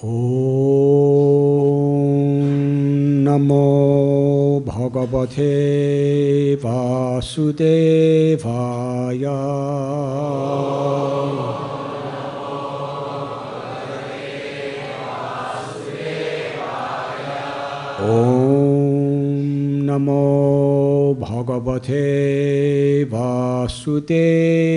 Om Namo Bhagavate Vasudevaya. Om Namo Bhagavate Vasudevaya.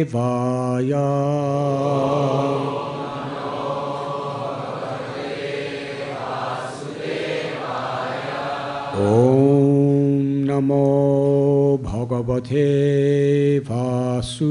Om Namo Bhagavate Vasudevaya.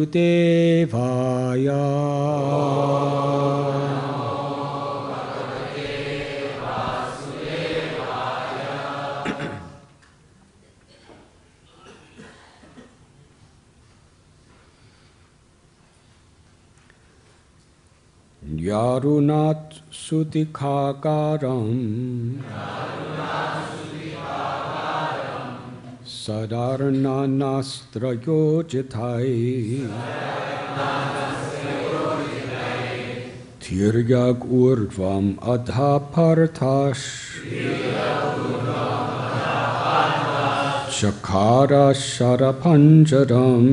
nyaruṇat sūtikā-āgāram. nānāstra-yojitaiḥ. tiryag ūrdhvam adhaḥ pārthaś. cakāra śara-pañjaram.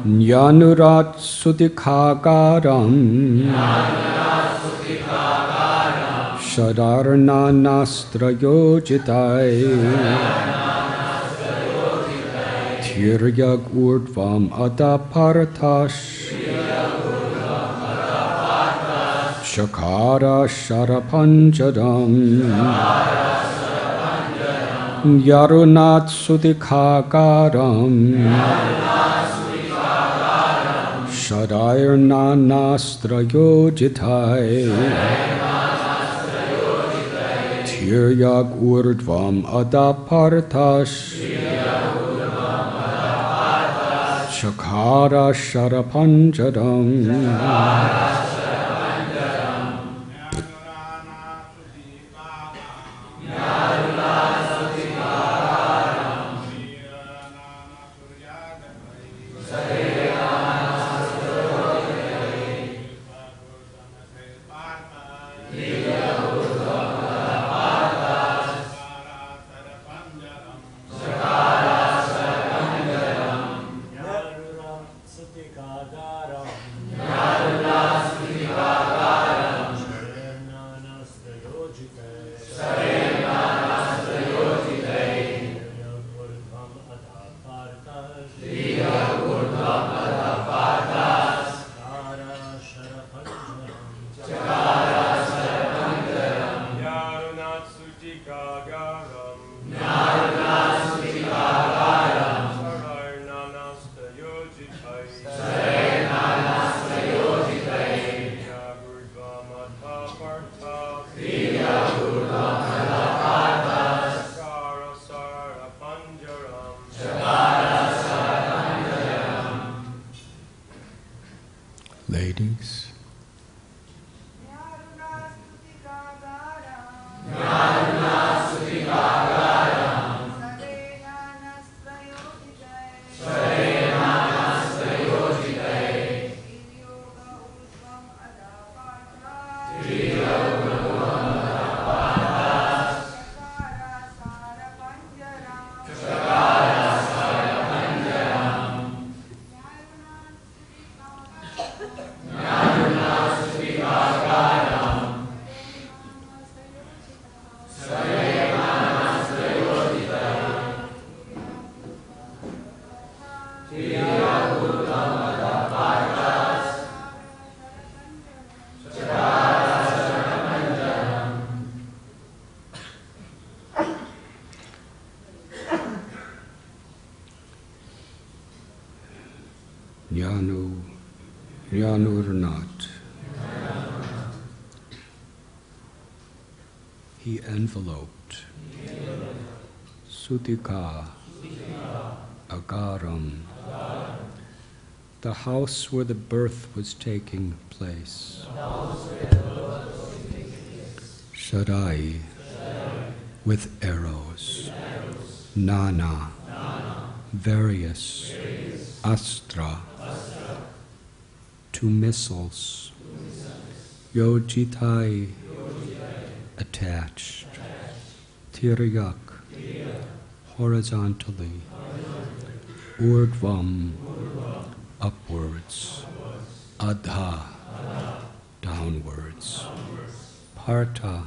nyaruṇat sūtikā-āgāram. śarair nānāstra-yojitaiḥ. tiryag ūrdhvam adhaḥ pārthaś. cakāra śara-pañjaram. nyaruṇat sūtikā-āgāram. śarair nānāstra-yojitaiḥ. tiryag ūrdhvam adhaḥ pārthaś. cakāra śara-pañjaram. Ladies. nyaruṇat. He enveloped sūtikā-āgāram, the house where the birth was taking place. Śaraiḥ, with arrows. Nānā, various. astra, to missiles, yojitaiḥ, attached, tiryag, horizontally, ūrdhvam, upwards, adhaḥ, downwards, Pṛthā,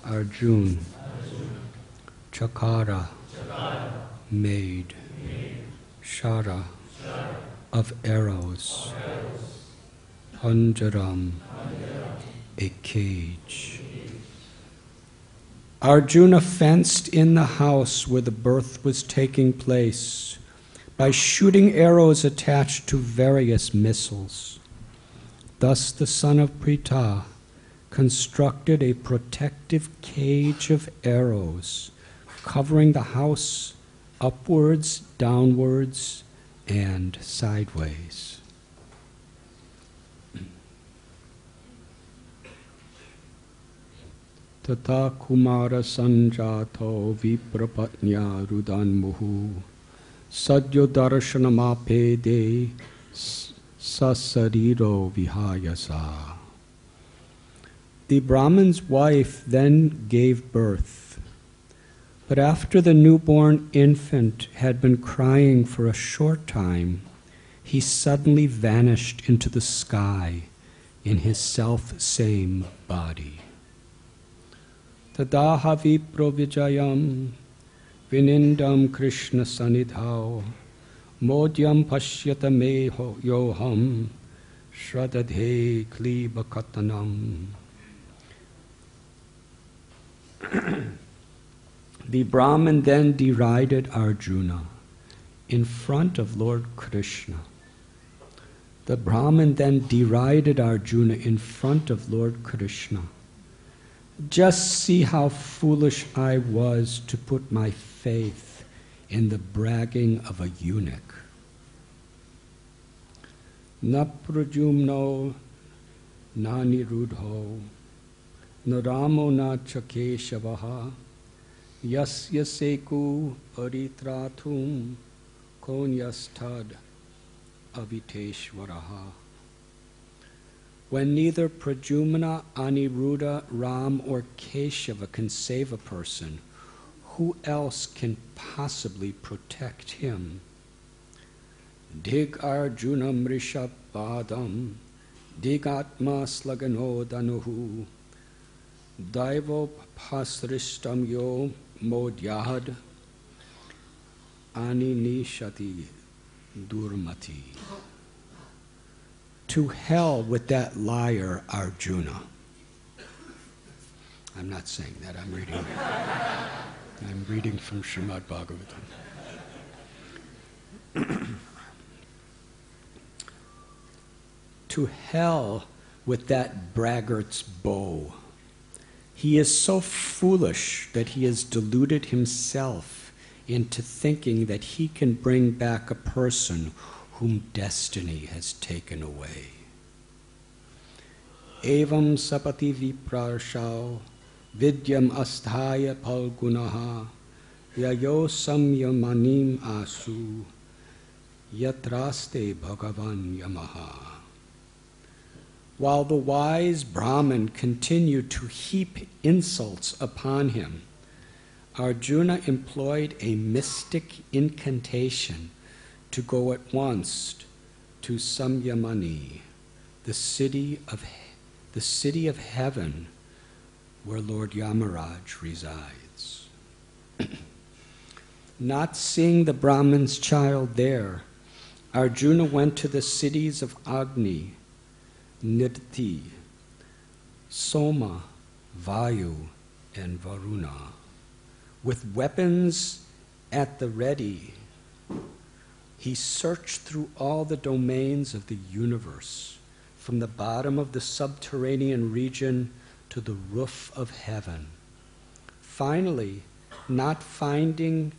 Arjuna, cakāra, made, śara, of arrows, pañjaram, a cage. Arjuna fenced in the house where the birth was taking place by shooting arrows attached to various missiles. Thus the son of Pṛthā constructed a protective cage of arrows covering the house upwards, downwards, and sideways. Tata kumara sanjato viprapatnya rudanmuhu sadyo darshanamapede sasariro vihayasa. The Brahmin's wife then gave birth, but after the newborn infant had been crying for a short time, he suddenly vanished into the sky in his self-same body. Tadaha vipro vijayam vinindam Krishna sanidhau modyam pashyata me yoham shradadhe kliba katanam. The Brahmin then derided Arjuna in front of Lord Krishna. The Brahmin then derided Arjuna in front of Lord Krishna. Just see how foolish I was to put my faith in the bragging of a eunuch. Na prajumno na nirudho naramo na chakeshavaha yasya seku aritrathum konyastad aviteshvaraha. When neither Prajumna, Aniruddha, Ram, or Keshava can save a person, who else can possibly protect him? Dig Arjuna mrisha padam, dig atma slagano danuhu, daivo pasrishtam yo modyahad, ani nishati durmati. To hell with that liar Arjuna. I'm not saying that, I'm reading from Srimad Bhagavatam. To hell with that braggart's bow. He is so foolish that he has deluded himself into thinking that he can bring back a person whom destiny has taken away. Evam sapati viprarshau vidyam asthaya palgunaha yayo samyamanim asu yatraste bhagavan yamaha. While the wise Brahmin continued to heap insults upon him, Arjuna employed a mystic incantation to go at once to Samyamani, the city of heaven where Lord Yamaraj resides. Not seeing the Brahmin's child there, Arjuna went to the cities of Agni, Nidti, Soma, Vayu, and Varuna. With weapons at the ready, he searched through all the domains of the universe, from the bottom of the subterranean region to the roof of heaven. Finally, not having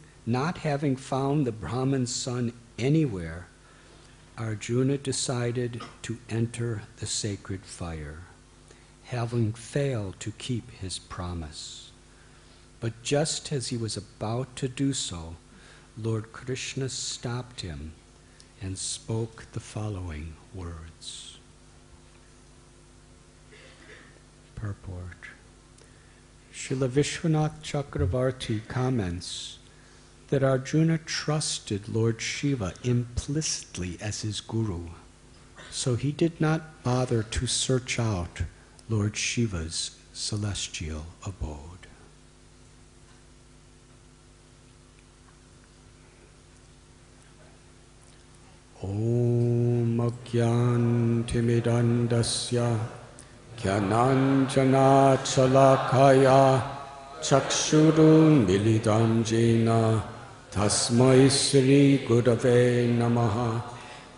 found the Brahmin's son anywhere, Arjuna decided to enter the sacred fire, having failed to keep his promise. But just as he was about to do so, Lord Krishna stopped him and spoke the following words. Purport. Srila Vishwanath Chakravarti comments that Arjuna trusted Lord Shiva implicitly as his guru, so he did not bother to search out Lord Shiva's celestial abode. Om Ajnantimidandasya Jnananjana Chalakaya Chakshurun Milidam Jena Tasmai Sri Gurave Namaha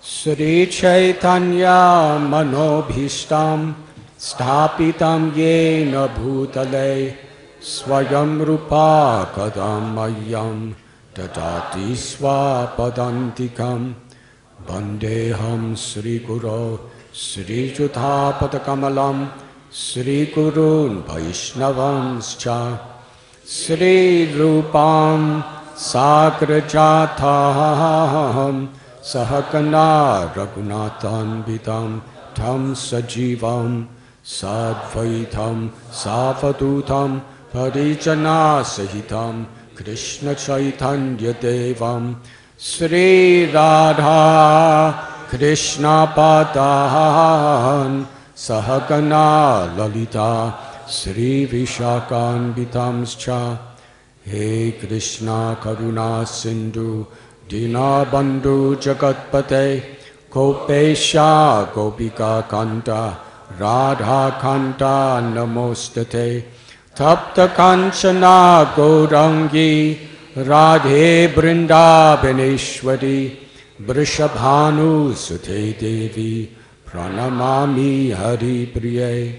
Sri Chaitanya Manobhishtam Sthapitam Yena Bhutale Swayam Rupa Kadam Mayam Dadati Swapadantikam Vandeham Sri Guru Sri Juthapatakamalam Sri Gurun Vaishnavanscha Sri Rupam Sagrajathaham Sahakana Raghunathanvitam Tam Sajivam Sadvaitam Savadutam Parijana Sahitam Krishna Chaitanya Devam Sri Radha Krishna Padahan Sahagana Lalita Sri Vishakanvitamscha He Krishna Karuna Sindhu Dinabandhu Jagatpate Gopesha Gopika Kanta Radha Kanta Namostate Tapta Kanchana Gaurangi Radhe Brindavaneshwari Vrishabhanu Sute Devi Pranamami Hari Priye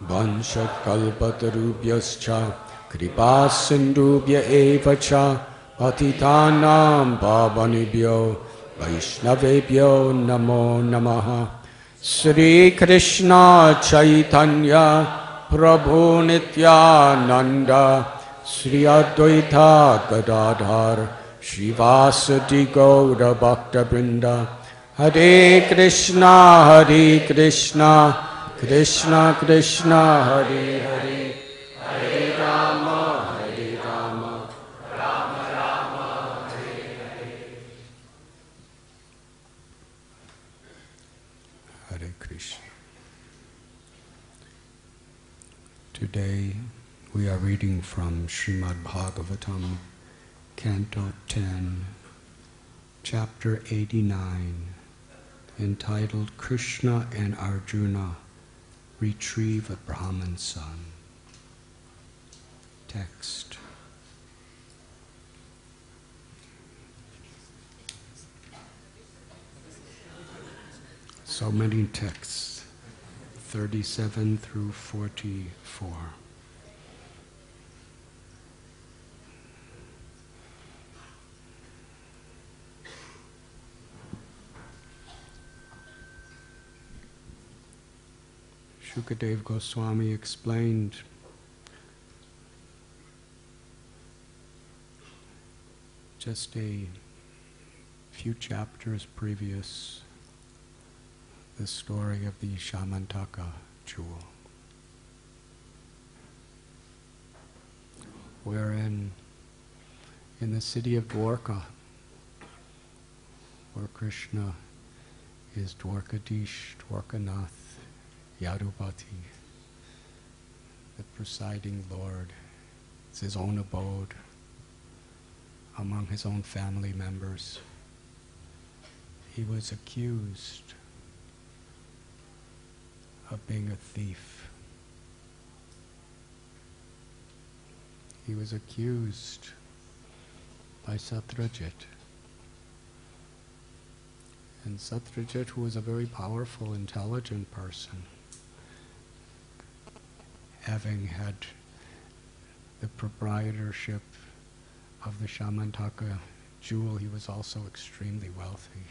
Vanshakalpatarubhyascha Kripa Sindhubhya Evacha Patitanam Pavanibhyo Vaishnavebhyo Namo Namaha Sri Krishna Chaitanya Prabhu Nityananda Sri Advaita Gadadhar Shivasati Gaura Bhakta Brinda Hare Krishna Krishna Krishna Hare Hare Hare Rama Rama Rama Hare Hare. Hare Krishna. Today we are reading from Srimad Bhagavatam, Canto 10, Chapter 89, entitled Krishna and Arjuna Retrieve a Brahman Son. Text. So many texts, 37 through 44. Shukadeva Goswami explained just a few chapters previous the story of the Shamantaka jewel, wherein in the city of Dwarka, where Krishna is Dwarkadish, Dwarkanath, Yadupati, the presiding Lord. It's his own abode among his own family members. He was accused of being a thief. He was accused by Satyajit. And Satyajit, who was a very powerful, intelligent person, having had the proprietorship of the Shamantaka jewel, he was also extremely wealthy.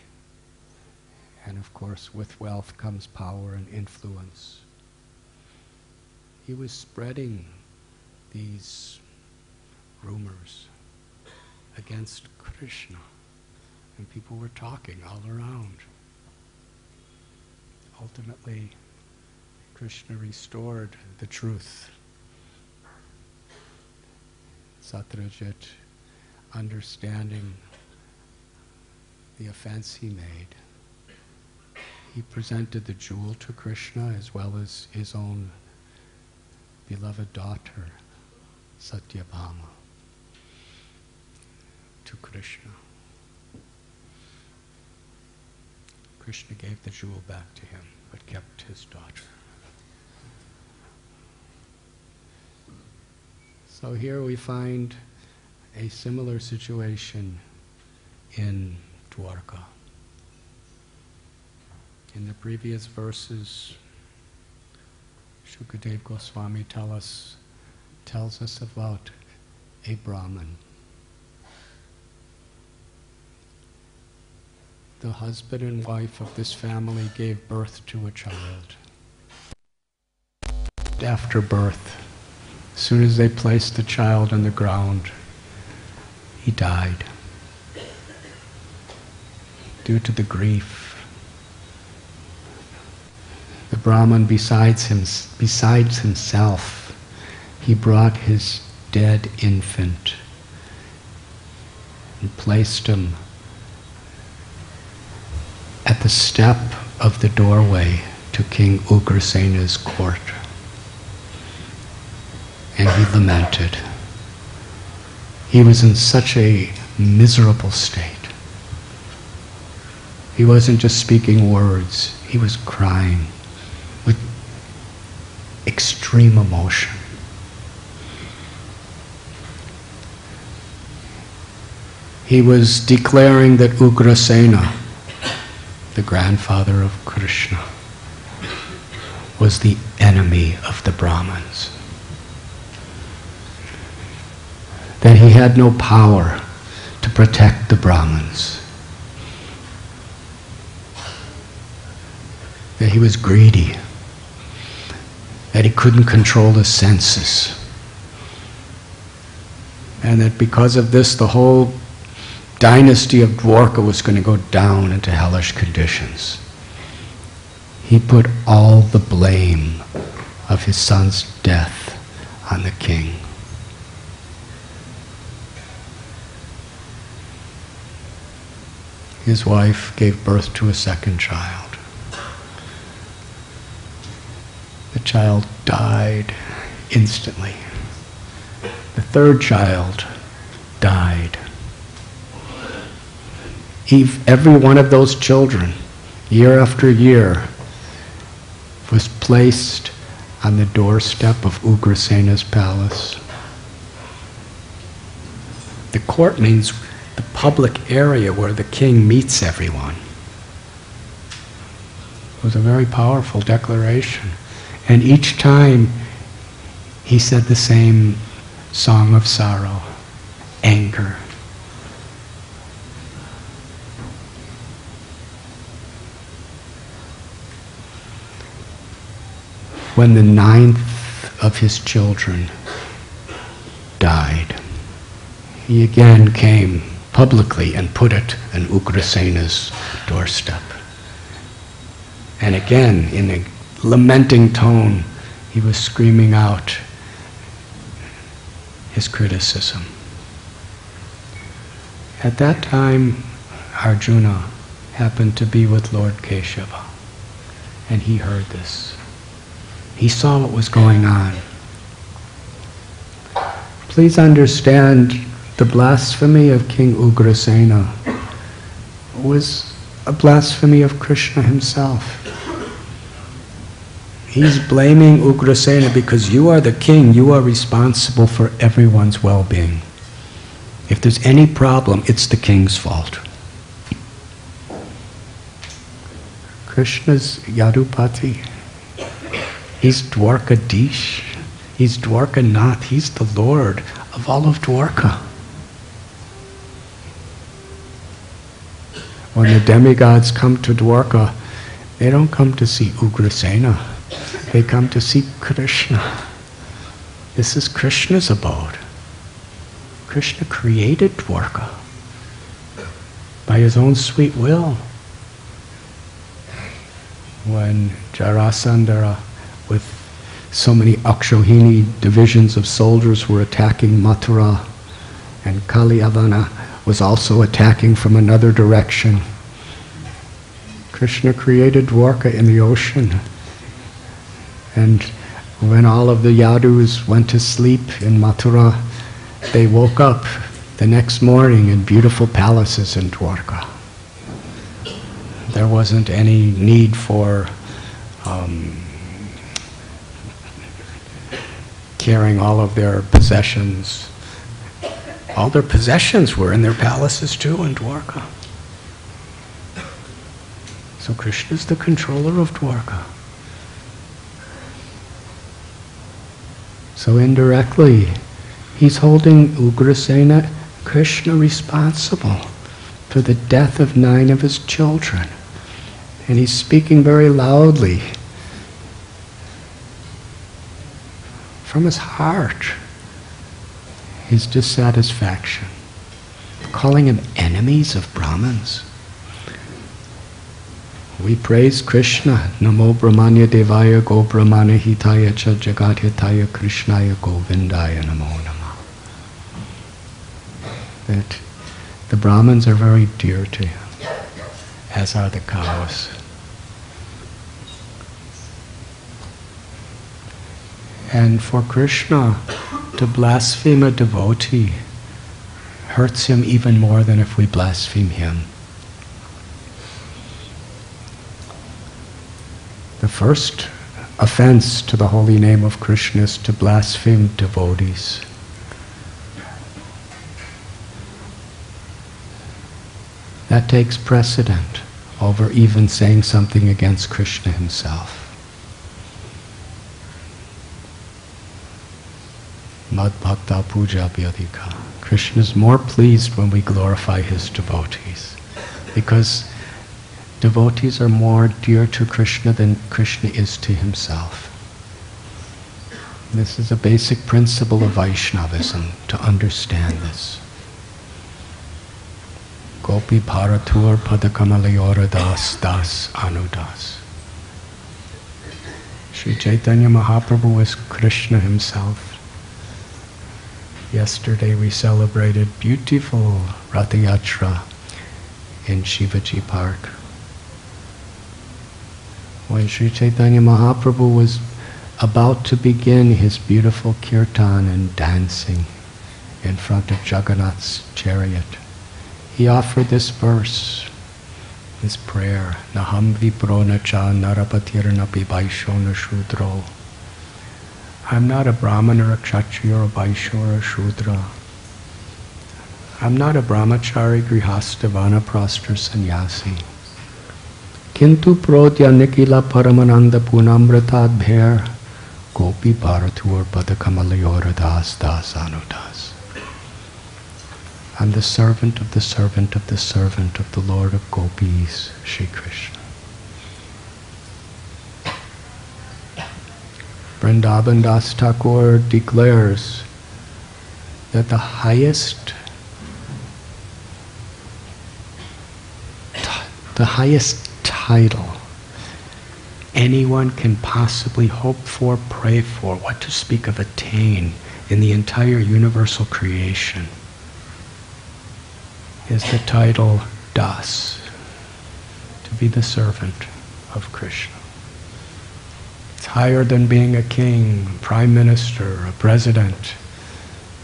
And of course, with wealth comes power and influence. He was spreading these rumors against Krishna. And people were talking all around. Ultimately, Krishna restored the truth. Satyajit, understanding the offense he made, he presented the jewel to Krishna as well as his own beloved daughter, Satyabhama, to Krishna. Krishna gave the jewel back to him, but kept his daughter. So here we find a similar situation in Dwarka. In the previous verses, Shukadev Goswami tells us about a Brahmin. The husband and wife of this family gave birth to a child. After birth, as soon as they placed the child on the ground, he died. Due to the grief, the Brahmin, besides himself, he brought his dead infant and placed him at the step of the doorway to King Ugrasena's court. And he lamented. He was in such a miserable state. He wasn't just speaking words, he was crying with extreme emotion. He was declaring that Ugrasena, the grandfather of Krishna, was the enemy of the Brahmins. That he had no power to protect the Brahmins. That he was greedy. That he couldn't control his senses. And that because of this, the whole dynasty of Dwarka was going to go down into hellish conditions. He put all the blame of his son's death on the king. His wife gave birth to a second child. The child died instantly. The third child died. Every one of those children, year after year, was placed on the doorstep of Ugrasena's palace. The court means the public area where the king meets everyone. It was a very powerful declaration. And each time he said the same song of sorrow, anger. When the 9th of his children died, he again came publicly and put it on Ugrasena's doorstep. And again, in a lamenting tone, he was screaming out his criticism. At that time, Arjuna happened to be with Lord Keshava, and he heard this. He saw what was going on. Please understand, the blasphemy of King Ugrasena was a blasphemy of Krishna himself. He's blaming Ugrasena because you are the king, you are responsible for everyone's well-being. If there's any problem, it's the king's fault. Krishna's Yadupati. He's Dwarkadish. He's Dwarkanath. He's the Lord of all of Dwarka. When the demigods come to Dwarka, they don't come to see Ugrasena. They come to see Krishna. This is Krishna's abode. Krishna created Dwarka. by his own sweet will. When Jarasandha, with so many Akshohini divisions of soldiers, were attacking Mathura, and Kaliyavana was also attacking from another direction, Krishna created Dwarka in the ocean. And when all of the Yadus went to sleep in Mathura, they woke up the next morning in beautiful palaces in Dwarka. There wasn't any need for carrying all of their possessions. All their possessions were in their palaces too in Dwarka. So Krishna is the controller of Dwarka. So indirectly, he's holding Ugrasena, Krishna, responsible for the death of 9 of his children. And he's speaking very loudly from his heart his dissatisfaction, calling him enemies of Brahmins. We praise Krishna. Namo Brahmanya Devaya Go Brahmana Hitaya Cha Jagat Hitaya Krishnaya Govindaya Namo Nama. That the Brahmins are very dear to him, as are the cows. And for Krishna to blaspheme a devotee hurts him even more than if we blaspheme him. The first offense to the holy name of Krishna is to blaspheme devotees. That takes precedent over even saying something against Krishna himself. Mad bhakta puja vyadika. Krishna is more pleased when we glorify his devotees, because devotees are more dear to Krishna than Krishna is to himself. This is a basic principle of Vaishnavism, to understand this. Gopi Bharatur Padakamalayora Das Das Anudas. Sri Chaitanya Mahaprabhu is Krishna himself. Yesterday we celebrated beautiful Ratha Yatra in Shivaji Park. When Sri Chaitanya Mahaprabhu was about to begin his beautiful kirtan and dancing in front of Jagannath's chariot, he offered this verse, this prayer, Naham vipro nacha narapatirnapi vaishona shudro. I'm not a Brahmana or a Kshatriya or a Vaishya or a Shudra. I'm not a brahmachari, grihastha, vanaprastha, sannyasi. Kintu prodya nikila paramananda punamratad bhair gopi bharatur padakamalayora das das anudas. I'm the servant of the servant of the servant of the Lord of Gopis, Shri Krishna. Vrindavan Das Thakur declares that the highest title anyone can possibly hope for, pray for, what to speak of attain in the entire universal creation is the title Das, to be the servant of Krishna. It's higher than being a king, a prime minister, a president,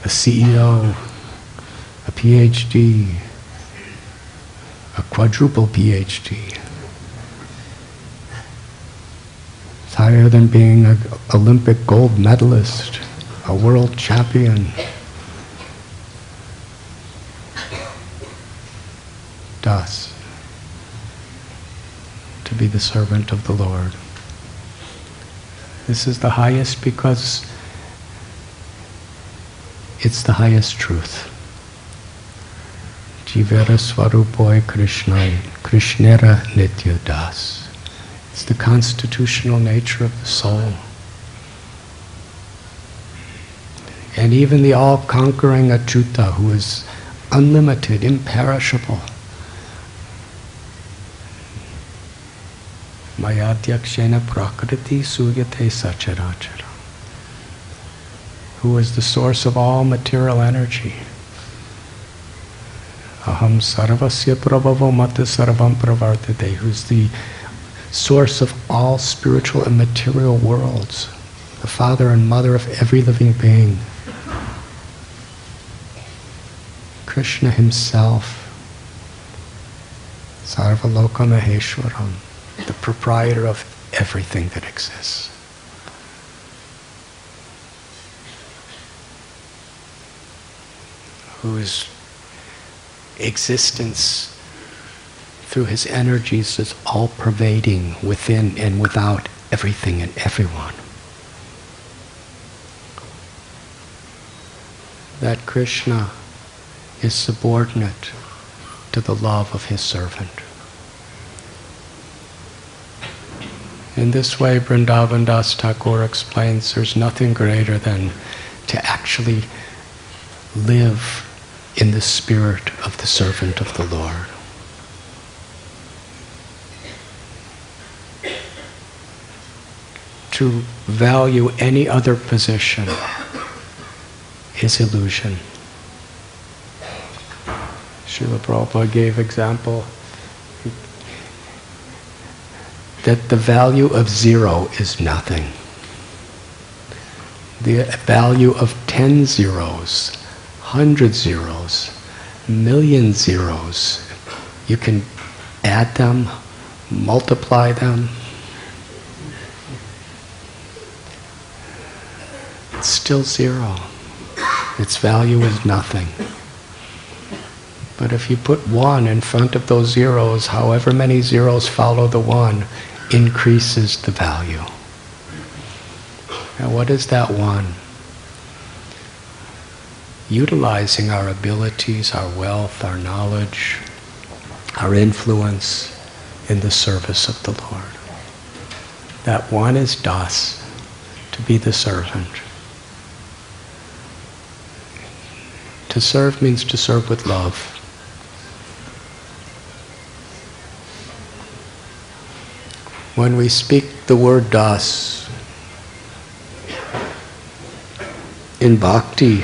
a CEO, a PhD, a quadruple PhD. It's higher than being an Olympic gold medalist, a world champion. Das, to be the servant of the Lord. This is the highest because it's the highest truth. Jivera Swarupoy Krishnai, Krishnera Nitya Das. It's the constitutional nature of the soul. And even the all-conquering Achyuta, who is unlimited, imperishable, Mayadhyakshena prakriti suyate sacharacharam. Who is the source of all material energy. Aham sarvasya prabhavo mata sarvam pravartate. Who's the source of all spiritual and material worlds. The father and mother of every living being. Krishna himself. Sarvaloka Maheshwaram. The proprietor of everything that exists. Whose existence through his energies is all-pervading within and without everything and everyone. That Krishna is subordinate to the love of his servant. In this way, Vrindavan Das Thakur explains there's nothing greater than to actually live in the spirit of the servant of the Lord. To value any other position is illusion. Srila Prabhupada gave example that the value of 0 is nothing. The value of 10 zeros, 100 zeros, million zeros, you can add them, multiply them. It's still 0. Its value is nothing. But if you put 1 in front of those zeros, however many zeros follow the 1, increases the value. Now what is that 1? Utilizing our abilities, our wealth, our knowledge, our influence in the service of the Lord. That 1 is das, to be the servant. To serve means to serve with love. When we speak the word das in bhakti,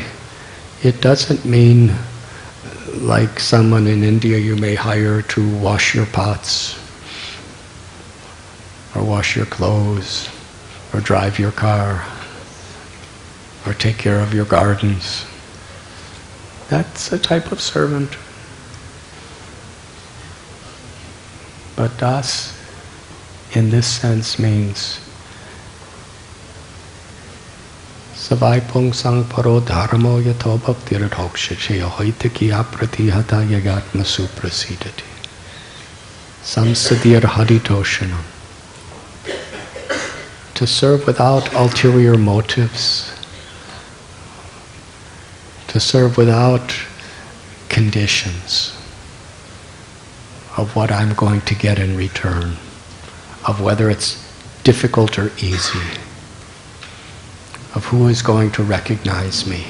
it doesn't mean like someone in India you may hire to wash your pots, or wash your clothes, or drive your car, or take care of your gardens. That's a type of servant. But das, in this sense, means savai pung sang paro dharmo yato bhaktir dhokshachaya hoitaki apratihata yagatma suprasidati samsadir haritoshanam. To serve without ulterior motives, to serve without conditions of what I'm going to get in return, of whether it's difficult or easy, of who is going to recognize me.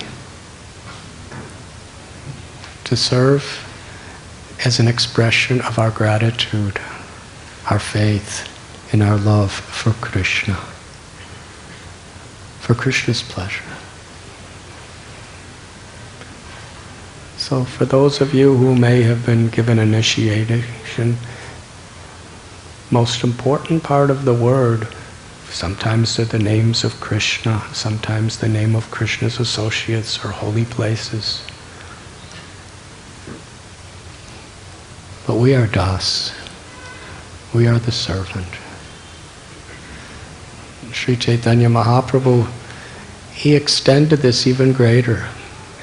To serve as an expression of our gratitude, our faith, and our love for Krishna, for Krishna's pleasure. So for those of you who may have been given initiation, most important part of the word, sometimes they're the names of Krishna, sometimes the name of Krishna's associates or holy places. But we are das. We are the servant. Sri Chaitanya Mahaprabhu, he extended this even greater,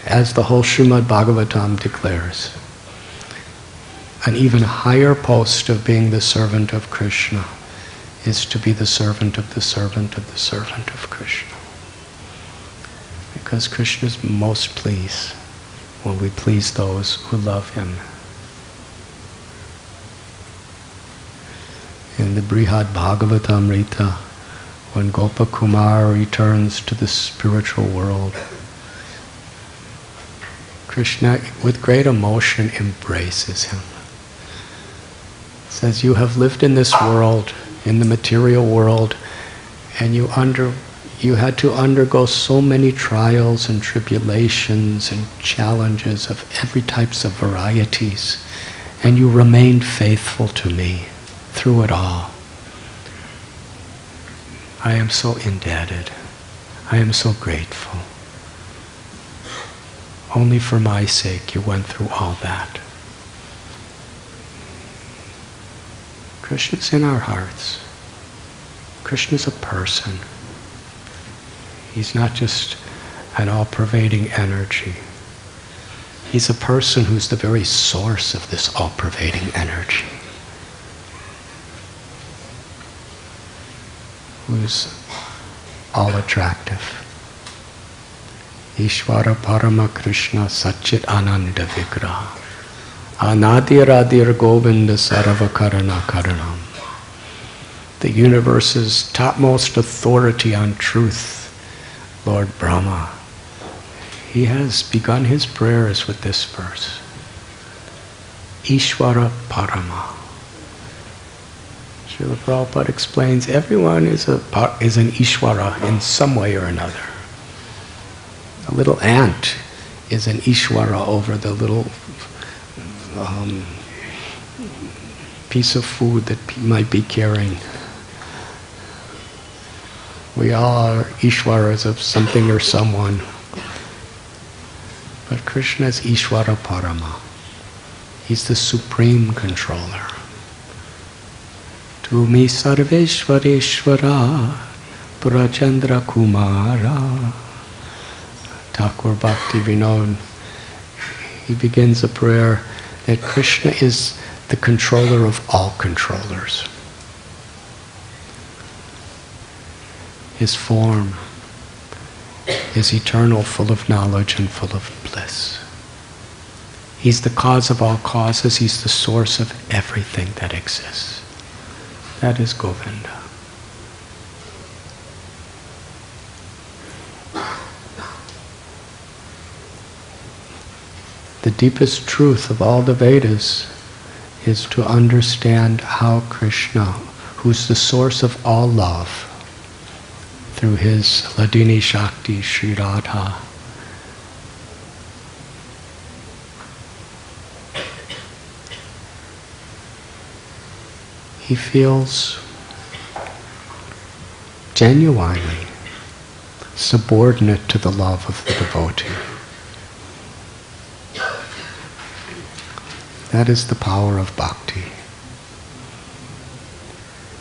as the whole Srimad Bhagavatam declares. An even higher post of being the servant of Krishna is to be the servant of the servant of the servant of Krishna. Because Krishna is most pleased when we please those who love him. In the Brihad Bhagavatamrita, when Gopakumar returns to the spiritual world, Krishna, with great emotion, embraces him. Says, you have lived in this world in the material world, and you had to undergo so many trials and tribulations and challenges of every types of varieties, and you remained faithful to me through it all. I am so indebted. I am so grateful. Only for my sake you went through all that. Krishna's in our hearts. Krishna's a person. He's not just an all-pervading energy. He's a person who's the very source of this all-pervading energy. Who's all attractive. Ishvara Parama Krishna Satchit Ananda Vigraha Anadir Govinda Sarvakarana Karanam. The universe's topmost authority on truth, Lord Brahma. He has begun his prayers with this verse. Ishvara Parama. Srila Prabhupada explains everyone is an Ishvara in some way or another. A little ant is an Ishvara over the little piece of food that he might be carrying. We all are Ishwaras of something or someone. But Krishna is Ishvara Parama. He's the supreme controller. Tumi Sarveshvareshvara Purachandra Kumara. Thakur Bhakti Vinod, he begins a prayer that Krishna is the controller of all controllers. His form is eternal, full of knowledge and full of bliss. He's the cause of all causes. He's the source of everything that exists. That is Govinda. The deepest truth of all the Vedas is to understand how Krishna, who's the source of all love, through his Ladini Shakti, Sri Radha, he feels genuinely subordinate to the love of the devotee. That is the power of bhakti.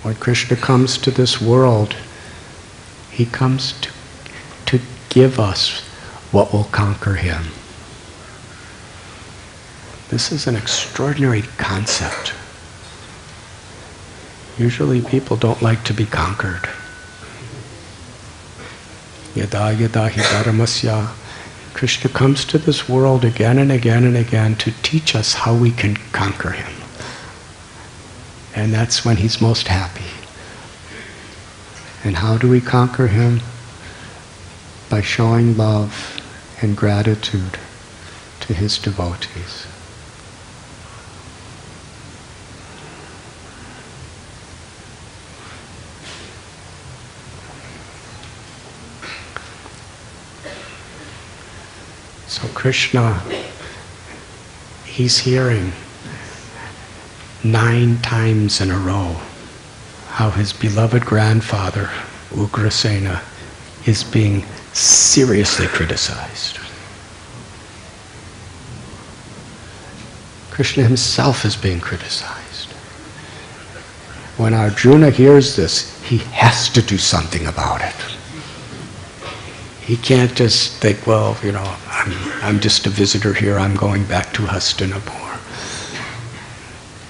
When Krishna comes to this world, he comes to give us what will conquer him. This is an extraordinary concept. Usually people don't like to be conquered. Yada yada hi dharmasya. Krishna comes to this world again and again and again to teach us how we can conquer him. And that's when he's most happy. And how do we conquer him? By showing love and gratitude to his devotees. So Krishna, he's hearing 9 times in a row how his beloved grandfather, Ugrasena, is being seriously criticized. Krishna himself is being criticized. When Arjuna hears this, he has to do something about it. He can't just think, well, you know, I'm just a visitor here, I'm going back to Hastinapur.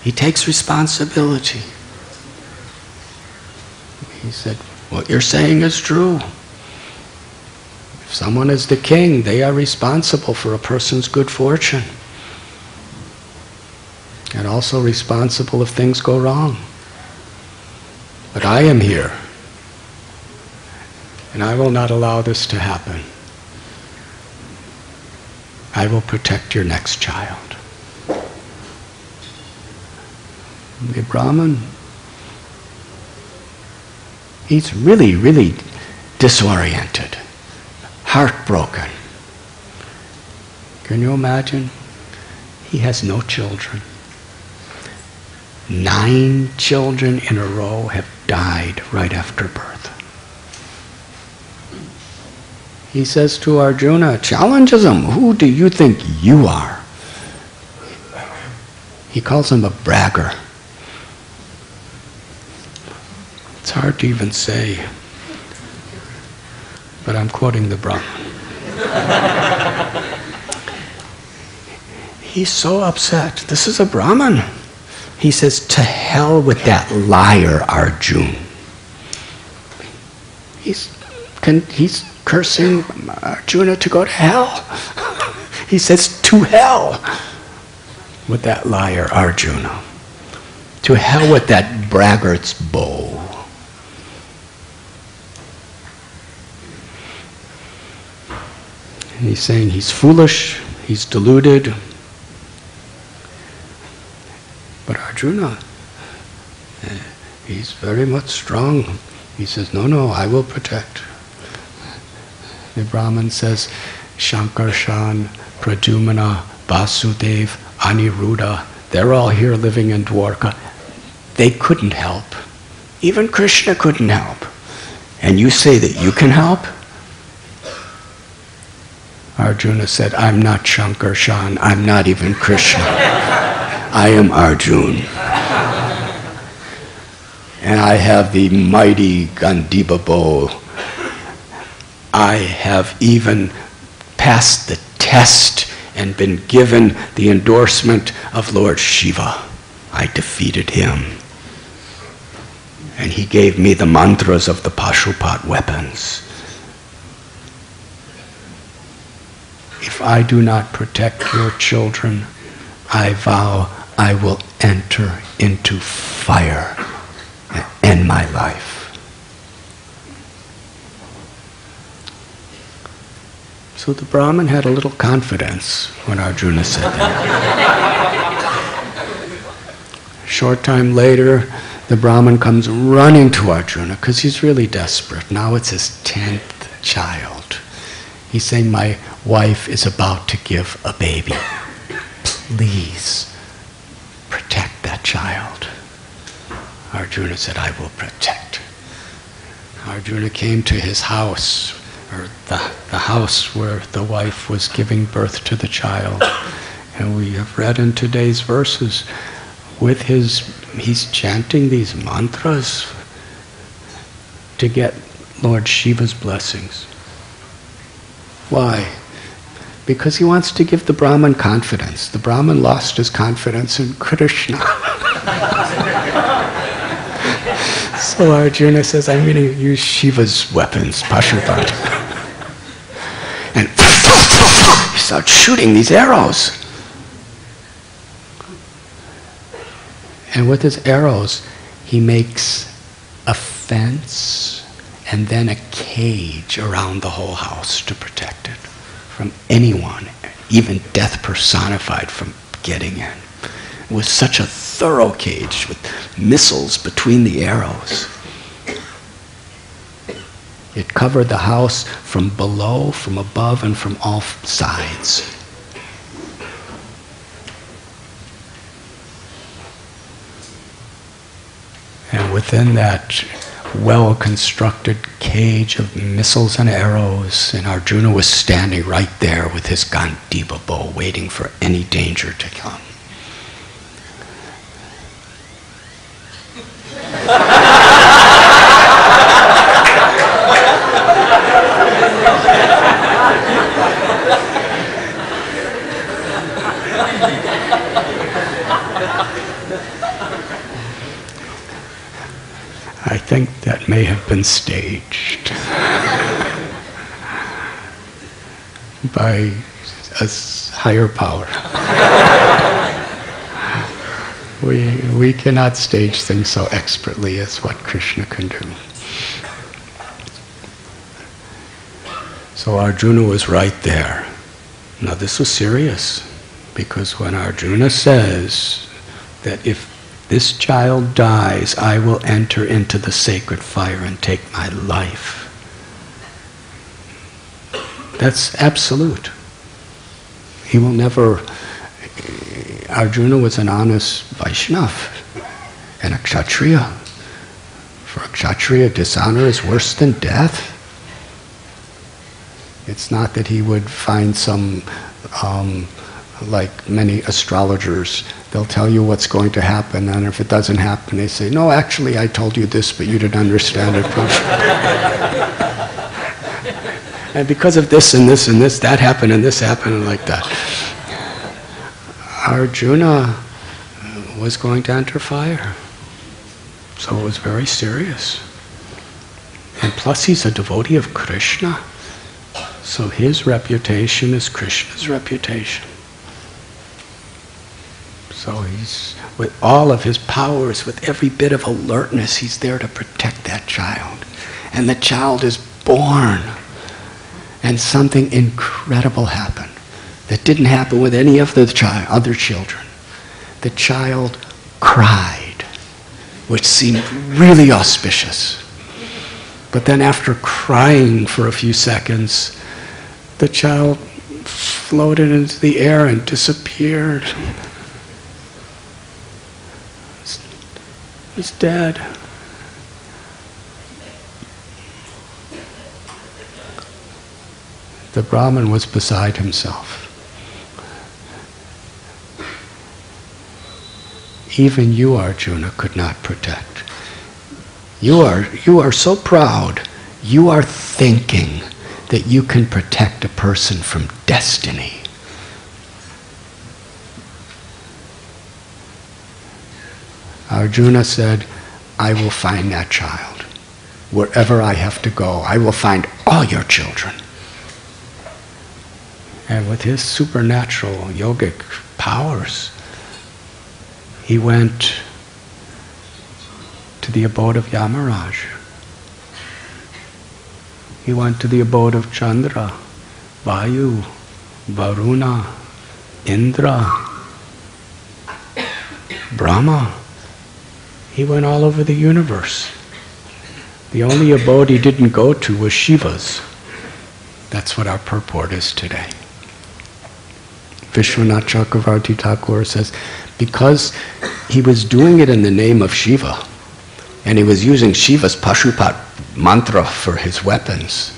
He takes responsibility. He said, what you're saying is true. If someone is the king, they are responsible for a person's good fortune. And also responsible if things go wrong. But I am here. And I will not allow this to happen. I will protect your next child. The Brahman He's really, really disoriented, heartbroken. Can you imagine? He has no children. 9 children in a row have died right after birth. He says to Arjuna, challenges him, who do you think you are? He calls him a bragger. It's hard to even say, but I'm quoting the Brahman. He's so upset. This is a Brahman. He says, to hell with that liar, Arjuna. He's cursing Arjuna to go to hell. He says, to hell with that liar, Arjuna. To hell with that braggart's bow. And he's saying he's foolish, he's deluded. But Arjuna, he's very much strong. He says, no, I will protect. The Brahman says, Shankarshan, Pradyumna, Vasudev, Aniruddha, they're all here living in Dwarka. They couldn't help. Even Krishna couldn't help. And you say that you can help? Arjuna said, I'm not Shankarshan, I'm not even Krishna. I am Arjuna. And I have the mighty Gandiva bow. I have even passed the test and been given the endorsement of Lord Shiva. I defeated him. And he gave me the mantras of the Pashupat weapons. If I do not protect your children, I vow I will enter into fire and end my life. So the Brahmin had a little confidence when Arjuna said that. Short time later, the Brahmin comes running to Arjuna because he's really desperate. Now it's his 10th child. He's saying, my wife is about to give a baby. Please protect that child. Arjuna said, I will protect. Arjuna came to his house, or the house where the wife was giving birth to the child. And we have read in today's verses, he's chanting these mantras to get Lord Shiva's blessings. Why? Because he wants to give the Brahman confidence. The Brahman lost his confidence in Krishna. So Arjuna says, I'm going to use Shiva's weapons, Pashupat. And he starts shooting these arrows. And with his arrows, he makes a fence and then a cage around the whole house to protect it from anyone, even death personified, from getting in. It was such a thorough cage with missiles between the arrows. It covered the house from below, from above, and from all sides. And within that well-constructed cage of missiles and arrows, and Arjuna was standing right there with his Gandiva bow, waiting for any danger to come. I think that may have been staged by a higher power. We cannot stage things so expertly as what Krishna can do. So Arjuna was right there. Now this was serious, because when Arjuna says that if this child dies, I will enter into the sacred fire and take my life. That's absolute. He will never... Arjuna was an honest Vaishnava and a Kshatriya. For a Kshatriya, dishonor is worse than death. It's not that he would find some, like many astrologers, they'll tell you what's going to happen, and if it doesn't happen, they say, no, actually I told you this, but you didn't understand it properly. And because of this and this and this, that happened and this happened, and like that. Arjuna was going to enter fire. So it was very serious. And plus he's a devotee of Krishna. So his reputation is Krishna's reputation. So he's, with all of his powers, with every bit of alertness, he's there to protect that child. And the child is born. And something incredible happened that didn't happen with any of the other children. The child cried, which seemed really auspicious. But then after crying for a few seconds, the child floated into the air and disappeared. He's dead. The Brahmin was beside himself. Even you, Arjuna, could not protect. You are so proud. You are thinking that you can protect a person from destiny. Arjuna said, I will find that child. Wherever I have to go, I will find all your children. And with his supernatural yogic powers, he went to the abode of Yamaraj. He went to the abode of Chandra, Vayu, Varuna, Indra, Brahma. He went all over the universe. The only abode he didn't go to was Shiva's. That's what our purport is today. Vishwanath Chakravarti Thakur says, because he was doing it in the name of Shiva, and he was using Shiva's Pashupat mantra for his weapons,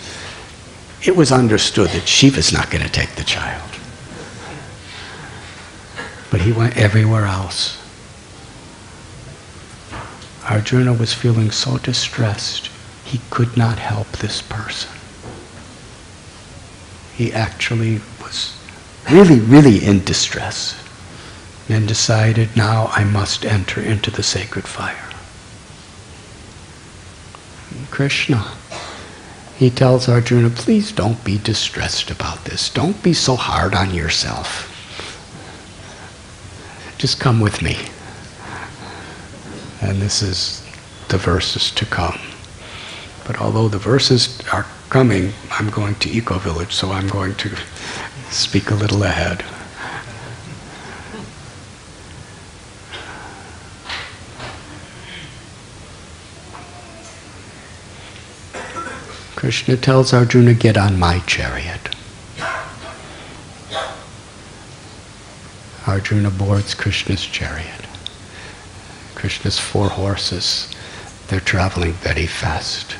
it was understood that Shiva's not going to take the child. But he went everywhere else. Arjuna was feeling so distressed, he could not help this person. He actually was really, really in distress, and decided, now I must enter into the sacred fire. Krishna, he tells Arjuna, please don't be distressed about this. Don't be so hard on yourself. Just come with me. And this is the verses to come. But although the verses are coming, I'm going to Eco-Village, so I'm going to speak a little ahead. Krishna tells Arjuna, get on my chariot. Arjuna boards Krishna's chariot. Krishna's 4 horses, they're traveling very fast.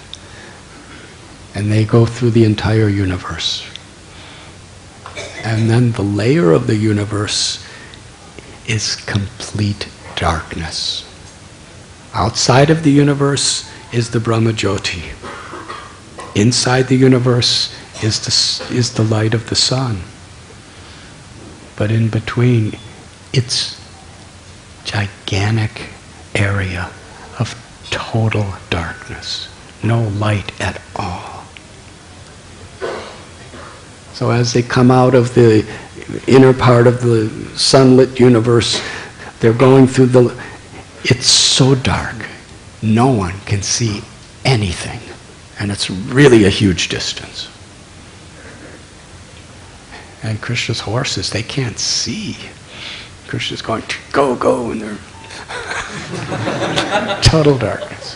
And they go through the entire universe. And then the layer of the universe is complete darkness. Outside of the universe is the Brahma Jyoti. Inside the universe is the light of the sun. But in between, it's gigantic area of total darkness. No light at all. So as they come out of the inner part of the sunlit universe, they're going through it's so dark, no one can see anything. And it's really a huge distance. And Krishna's horses, they can't see. Krishna's going, go, go, and they're Total darkness.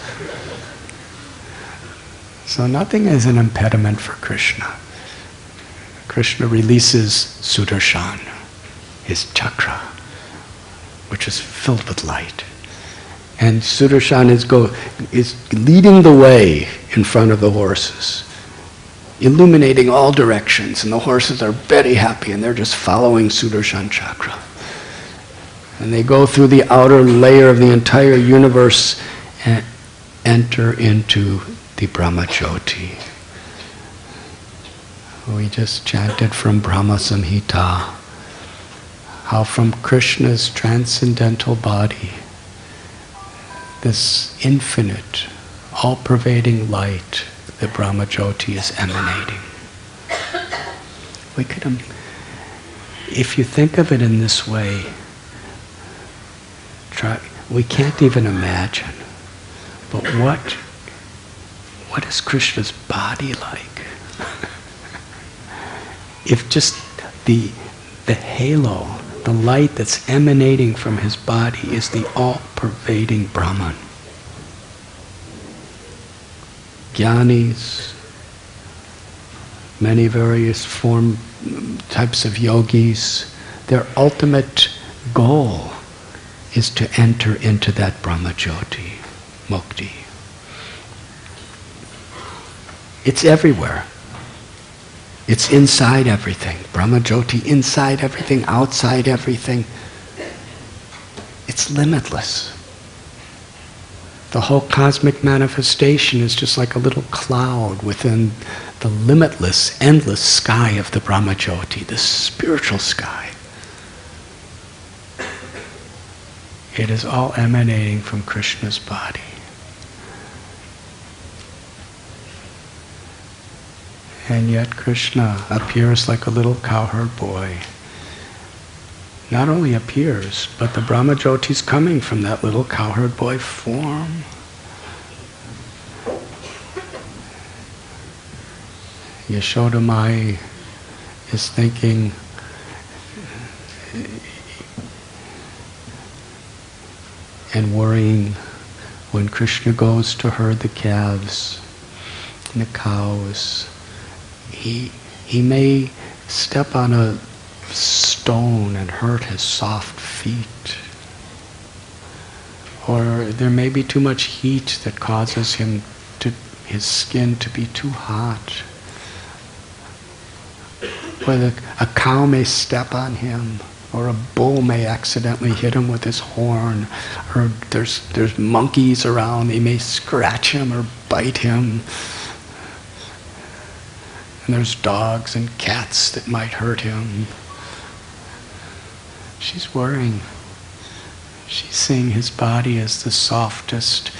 So nothing is an impediment for Krishna. Krishna releases Sudarshan, his chakra, which is filled with light. And Sudarshan is leading the way in front of the horses, illuminating all directions, and the horses are very happy, and they're just following Sudarshan chakra. And they go through the outer layer of the entire universe and enter into the Brahmajyoti. We just chanted from Brahma Samhita, how from Krishna's transcendental body, this infinite, all-pervading light, the Brahmajyoti is emanating. If you think of it in this way, we can't even imagine. But what is Krishna's body like? If just the halo, the light that's emanating from his body is the all-pervading Brahman. Jnanis, many various types of yogis, their ultimate goal is to enter into that Brahmajyoti, mukti. It's everywhere. It's inside everything. Brahmajyoti inside everything, outside everything. It's limitless. The whole cosmic manifestation is just like a little cloud within the limitless, endless sky of the Brahmajyoti, the spiritual sky. It is all emanating from Krishna's body. And yet Krishna appears like a little cowherd boy. Not only appears, but the Brahmajyoti is coming from that little cowherd boy form. Yashoda Mai is thinking, and worrying when Krishna goes to herd the calves and the cows. He may step on a stone and hurt his soft feet. Or there may be too much heat that causes his skin to be too hot. Or a cow may step on him, or a bull may accidentally hit him with his horn, or there's monkeys around, they may scratch him or bite him. And there's dogs and cats that might hurt him. She's worrying. She's seeing his body as the softest,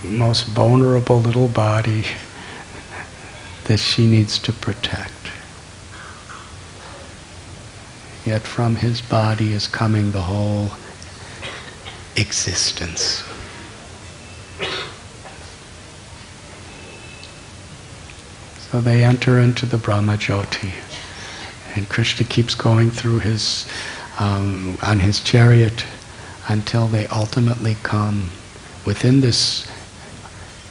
most vulnerable little body that she needs to protect. Yet from his body is coming the whole existence. So they enter into the Brahmajyoti, and Krishna keeps going through on his chariot until they ultimately come within this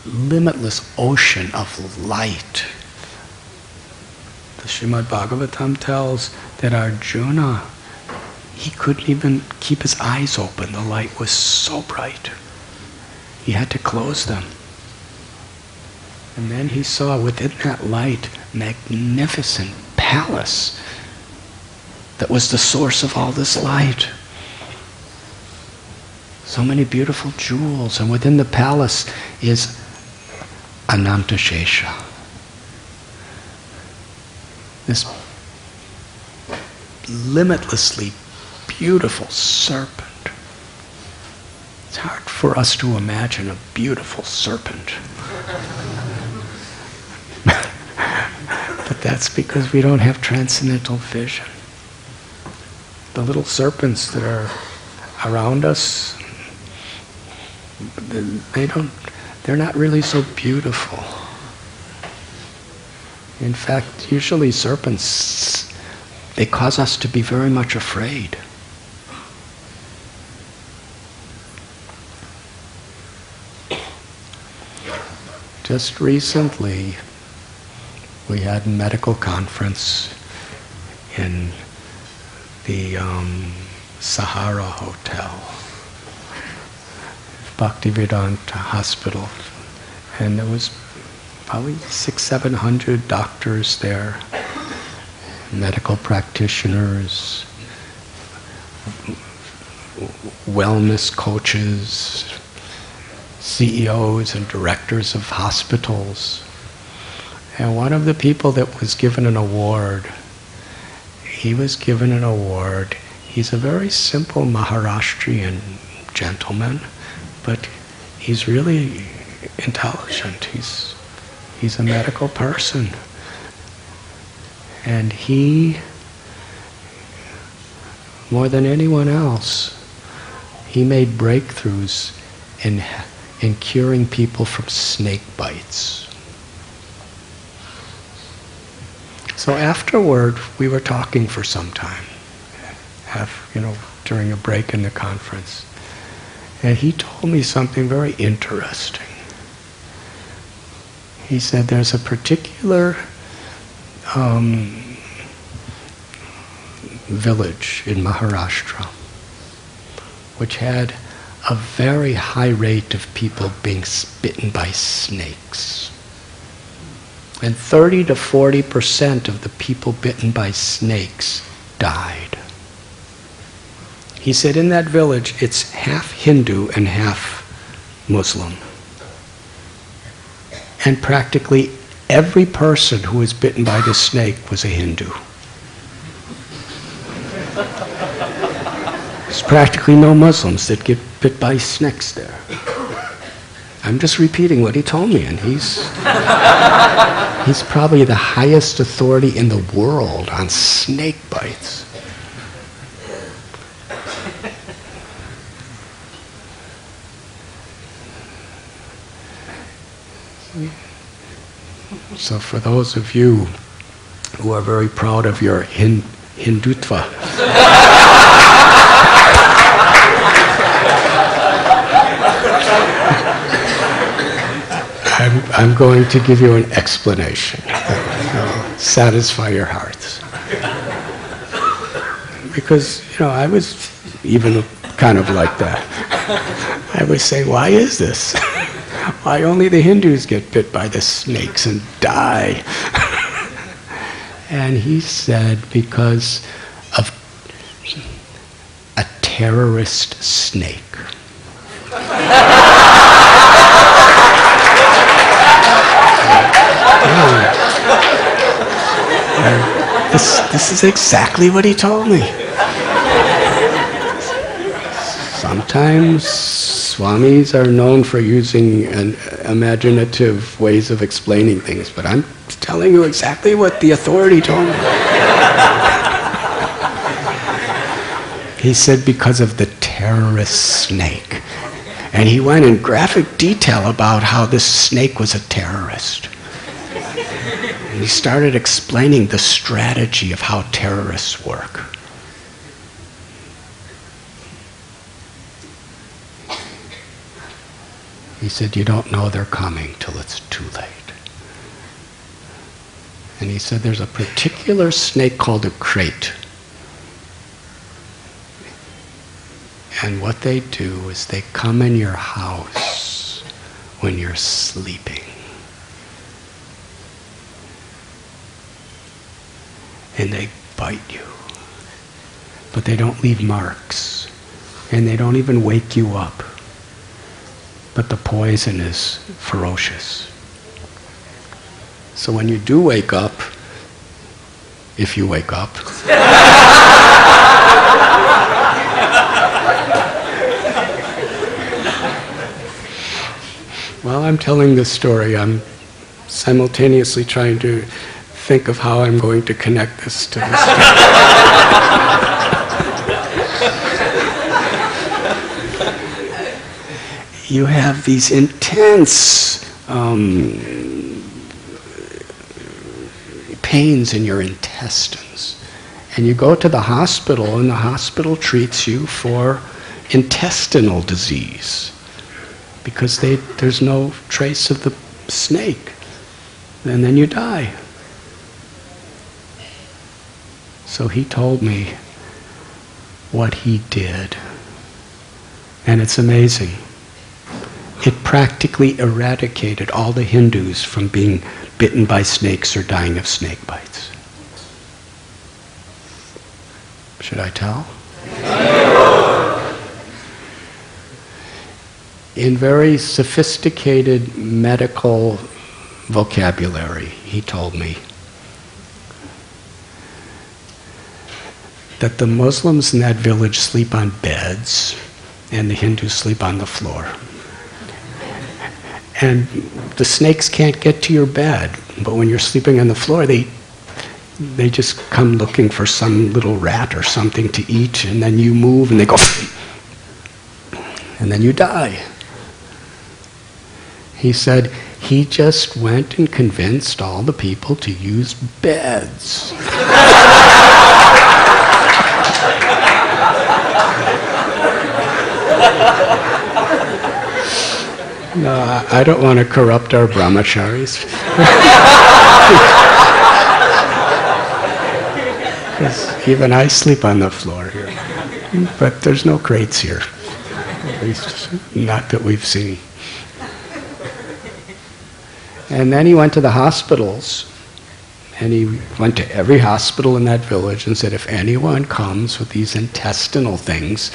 limitless ocean of light. The Srimad Bhagavatam tells that Arjuna, he couldn't even keep his eyes open. The light was so bright. He had to close them. And then he saw within that light magnificent palace that was the source of all this light. So many beautiful jewels, and within the palace is Anantashesha. This limitlessly beautiful serpent. It's hard for us to imagine a beautiful serpent. But that's because we don't have transcendental vision. The little serpents that are around us, they're not really so beautiful. In fact, usually serpents, they cause us to be very much afraid. Just recently, we had a medical conference in the Sahara Hotel, Bhaktivedanta Hospital, and there was probably 600-700 doctors there, medical practitioners, wellness coaches, CEOs and directors of hospitals. And one of the people that was given an award, he was given an award. He's a very simple Maharashtrian gentleman, but he's really intelligent. He's a medical person. And he, more than anyone else, he made breakthroughs in curing people from snake bites. So afterward, we were talking for some time, during a break in the conference. And he told me something very interesting. He said there's a particular village in Maharashtra which had a very high rate of people being bitten by snakes. And 30 to 40% of the people bitten by snakes died. He said in that village it's half Hindu and half Muslim. And practically every person who was bitten by the snake was a Hindu. There's practically no Muslims that get bit by snakes there. I'm just repeating what he told me, and he's probably the highest authority in the world on snake bites. So for those of you who are very proud of your Hindutva, I'm going to give you an explanation that will satisfy your hearts. Because, I was even kind of like that. I would say, why is this? Why only the Hindus get bit by the snakes and die? And he said, because of a terrorist snake. This is exactly what he told me. Sometimes Swamis are known for using imaginative ways of explaining things, but I'm telling you exactly what the authority told me. He said because of the terrorist snake. And he went in graphic detail about how this snake was a terrorist. And he started explaining the strategy of how terrorists work. He said, you don't know they're coming till it's too late. And he said, there's a particular snake called a krait. And what they do is they come in your house when you're sleeping. And they bite you. But they don't leave marks. And they don't even wake you up. But the poison is ferocious. So when you do wake up, if you wake up, while I'm telling this story, I'm simultaneously trying to think of how I'm going to connect this to this. You have these intense pains in your intestines. And you go to the hospital, and the hospital treats you for intestinal disease. because there's no trace of the snake. And then you die. So he told me what he did. And it's amazing. It practically eradicated all the Hindus from being bitten by snakes or dying of snake bites. Should I tell? In very sophisticated medical vocabulary, he told me that the Muslims in that village sleep on beds and the Hindus sleep on the floor. And the snakes can't get to your bed, but when you're sleeping on the floor, they just come looking for some little rat or something to eat, and then you move and they go, and then you die. He said he just went and convinced all the people to use beds. No, I don't want to corrupt our brahmacharis. Because even I sleep on the floor here. But there's no crates here. At least not that we've seen. And then he went to the hospitals, and he went to every hospital in that village and said, if anyone comes with these intestinal things,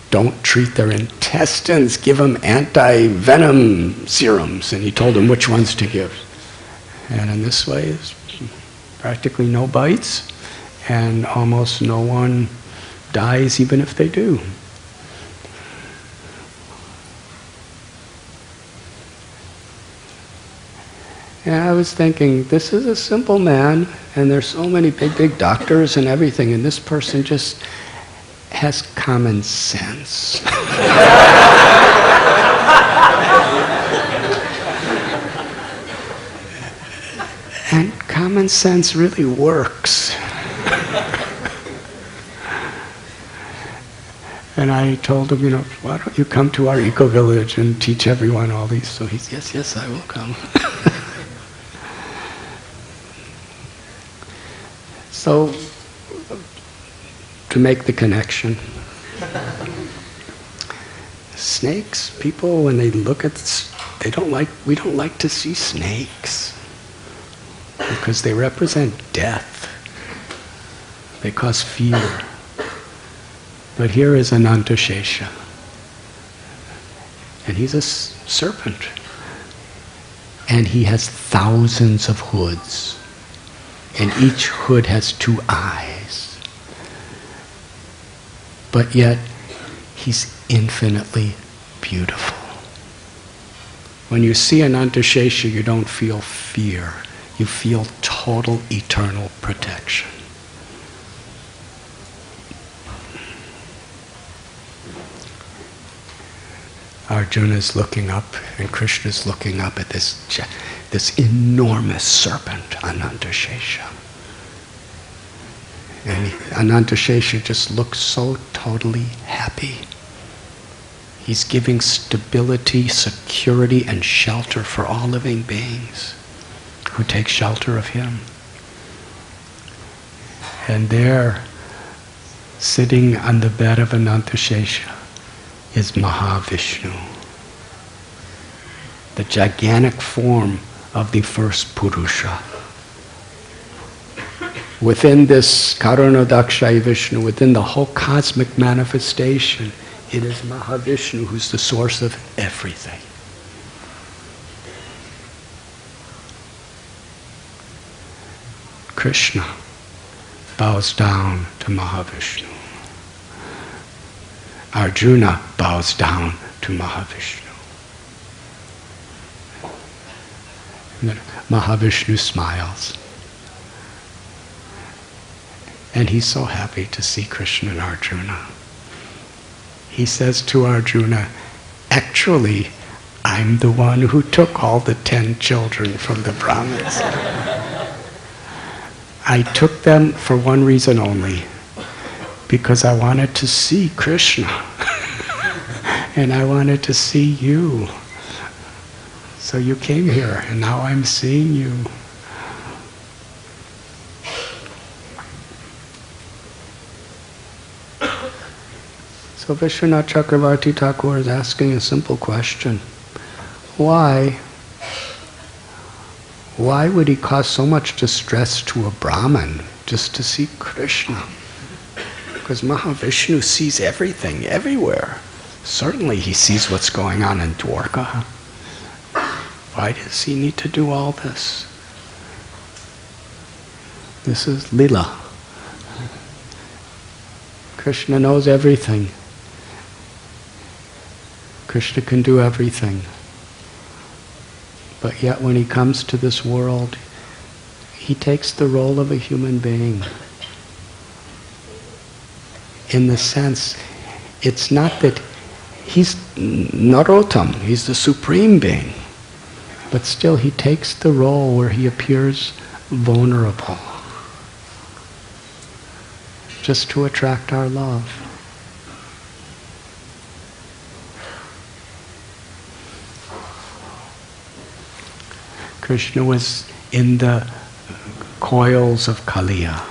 don't treat their intestines, give them anti-venom serums. And he told them which ones to give. And in this way, there's practically no bites, and almost no one dies even if they do. And I was thinking, this is a simple man, and there's so many big doctors and everything, and this person just has common sense. And common sense really works. And I told him, why don't you come to our eco-village and teach everyone all these? So he's, yes, I will come. So, to make the connection, snakes, people, when they look at, we don't like to see snakes because they represent death. They cause fear. But here is Anantashesha, and he's a serpent, and he has thousands of hoods, and each hood has 2 eyes. But yet, he's infinitely beautiful. When you see Anantashesha, you don't feel fear. You feel total, eternal protection. Arjuna's looking up, and Krishna's looking up at this enormous serpent, Anantashesha. And Anantashesha just looks so totally happy. He's giving stability, security, and shelter for all living beings who take shelter of him. And there, sitting on the bed of Anantashesha, is Mahavishnu, the gigantic form of the first Purusha. Within this Karunodakshayi Vishnu, within the whole cosmic manifestation, it is Mahavishnu who's the source of everything. Krishna bows down to Mahavishnu. Arjuna bows down to Mahavishnu. And then Mahavishnu smiles. And he's so happy to see Krishna and Arjuna. He says to Arjuna, actually, I'm the one who took all the 10 children from the Brahmins. I took them for one reason only, because I wanted to see Krishna. And I wanted to see you. So you came here, and now I'm seeing you. So Vishwanath Chakravarti Thakur is asking a simple question. Why would he cause so much distress to a Brahmin just to see Krishna? Because Mahavishnu sees everything, everywhere. Certainly he sees what's going on in Dwarka. Why does he need to do all this? This is Lila. Krishna knows everything. Krishna can do everything. But yet when he comes to this world, he takes the role of a human being. In the sense, it's not that he's Narottam, he's the supreme being. But still he takes the role where he appears vulnerable. Just to attract our love. Krishna was in the coils of Kaliya,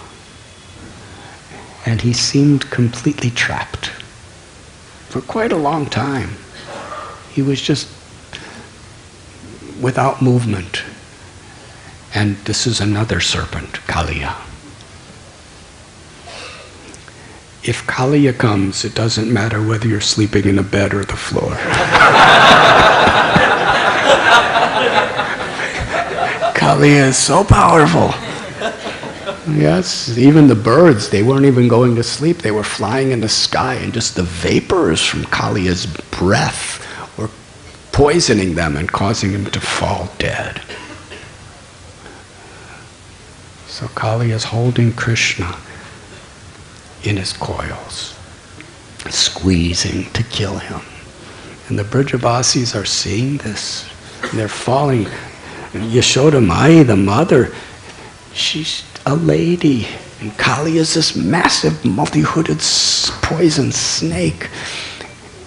and he seemed completely trapped. For quite a long time, he was just without movement. And this is another serpent, Kaliya. If Kaliya comes, it doesn't matter whether you're sleeping in a bed or the floor. Kaliya is so powerful. Yes, even the birds, they weren't even going to sleep. They were flying in the sky, and just the vapors from Kaliya's breath were poisoning them and causing them to fall dead. So Kaliya is holding Krishna in his coils, squeezing to kill him. And the Brajavasis are seeing this, and they're falling. Yashoda Mai, the mother, she's a lady, and Kali is this massive multi-hooded poison snake.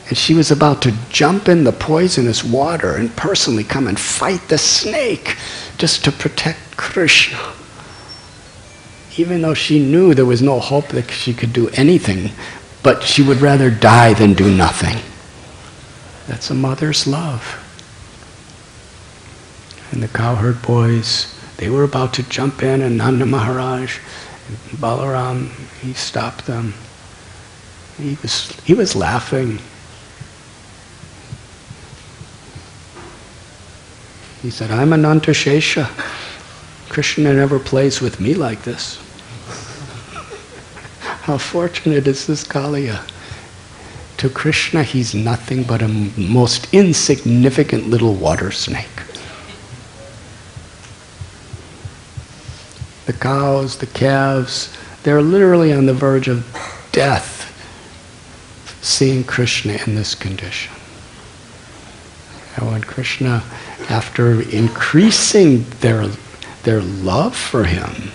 And she was about to jump in the poisonous water and personally come and fight the snake just to protect Krishna. Even though she knew there was no hope that she could do anything, but she would rather die than do nothing. That's a mother's love. And the cowherd boys, they were about to jump in, and Nanda Maharaj, Balaram, he stopped them. He was laughing. He said, I'm Ananta Shesha. Krishna never plays with me like this. How fortunate is this Kaliya? To Krishna, he's nothing but a most insignificant little water snake. The cows, the calves, they're literally on the verge of death seeing Krishna in this condition. And when Krishna, after increasing their love for him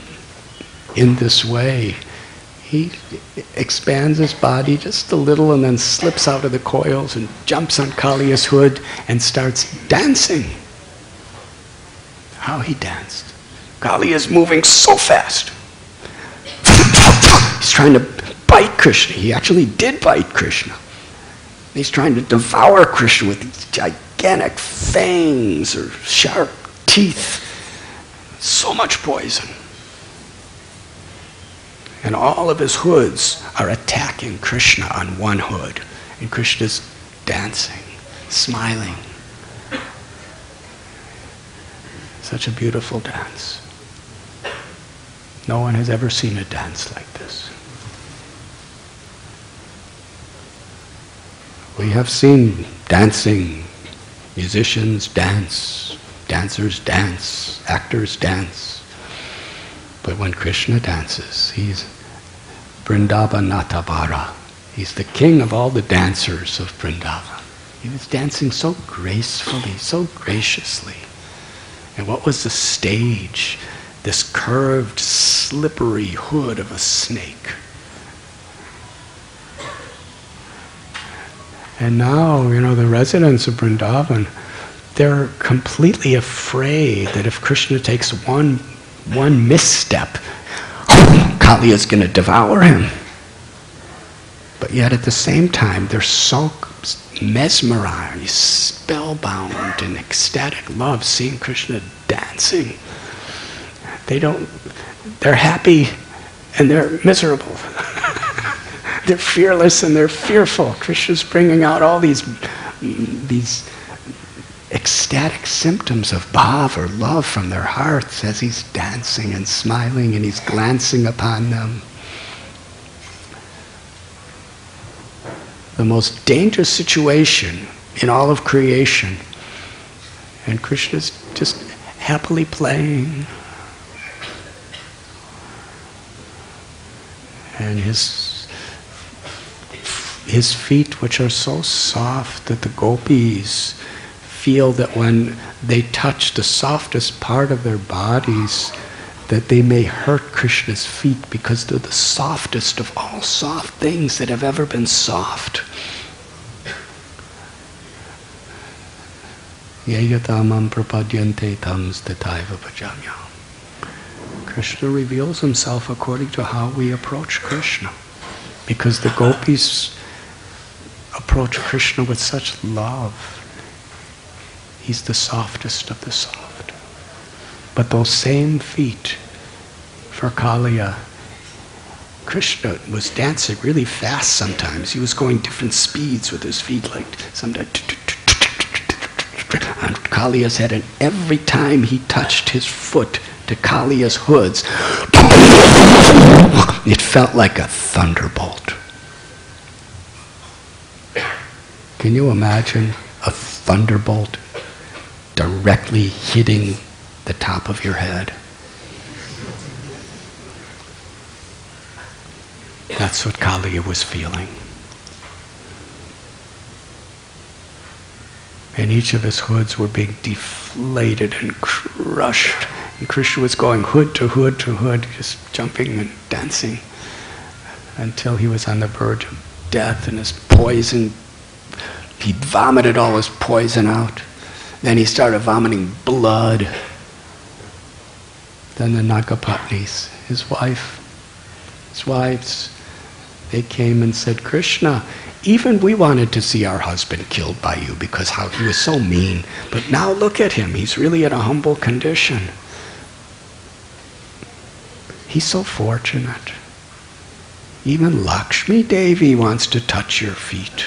in this way, he expands his body just a little and then slips out of the coils and jumps on Kaliya's hood and starts dancing. How he danced. Kali is moving so fast. He's trying to bite Krishna. He actually did bite Krishna. He's trying to devour Krishna with these gigantic fangs or sharp teeth. So much poison. And all of his hoods are attacking Krishna on one hood. And Krishna's dancing, smiling. Such a beautiful dance. No one has ever seen a dance like this. We have seen dancing, musicians dance, dancers dance, actors dance. But when Krishna dances, he's Vrindavanatavara. He's the king of all the dancers of Vrindavan. He was dancing so gracefully, so graciously. And what was the stage? This curved, slippery hood of a snake. And now, the residents of Vrindavan, they're completely afraid that if Krishna takes one misstep, Kali is going to devour him. But yet at the same time, they're so mesmerized, spellbound in ecstatic love, seeing Krishna dancing. They're happy and they're miserable. They're fearless and they're fearful. Krishna's bringing out all these ecstatic symptoms of bhav or love from their hearts as he's dancing and smiling and he's glancing upon them. The most dangerous situation in all of creation. And Krishna's just happily playing. And his feet, which are so soft that the gopis feel that when they touch the softest part of their bodies, that they may hurt Krishna's feet because they're the softest of all soft things that have ever been soft. Yayatamam prapadyante tam sthitaiva bhajamyam. Krishna reveals himself according to how we approach Krishna. Because the gopis approach Krishna with such love. He's the softest of the soft. But those same feet for Kaliya, Krishna was dancing really fast sometimes. He was going different speeds with his feet, like sometimes on Kaliya's head, and every time he touched his foot to Kaliya's hoods, it felt like a thunderbolt. Can you imagine a thunderbolt directly hitting the top of your head? That's what Kaliya was feeling. And each of his hoods were being deflated and crushed. And Krishna was going hood to hood to hood, just jumping and dancing until he was on the verge of death, and his poison, he vomited all his poison out. Then he started vomiting blood. Then the Nagapatnis, his wives, they came and said, Krishna, even we wanted to see our husband killed by you because how he was so mean. But now look at him, he's really in a humble condition. He's so fortunate. Even Lakshmi Devi wants to touch your feet.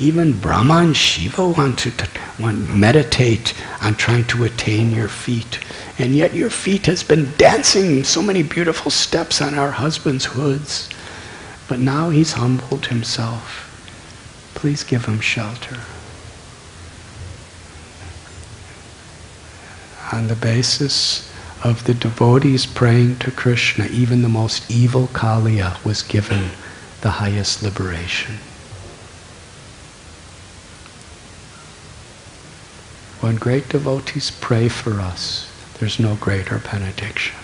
Even Brahma and Shiva want to meditate on trying to attain your feet. And yet your feet has been dancing so many beautiful steps on our husband's hoods. But now he's humbled himself. Please give him shelter. On the basis of the devotees praying to Krishna, even the most evil Kaliya was given the highest liberation. When great devotees pray for us, there's no greater benediction.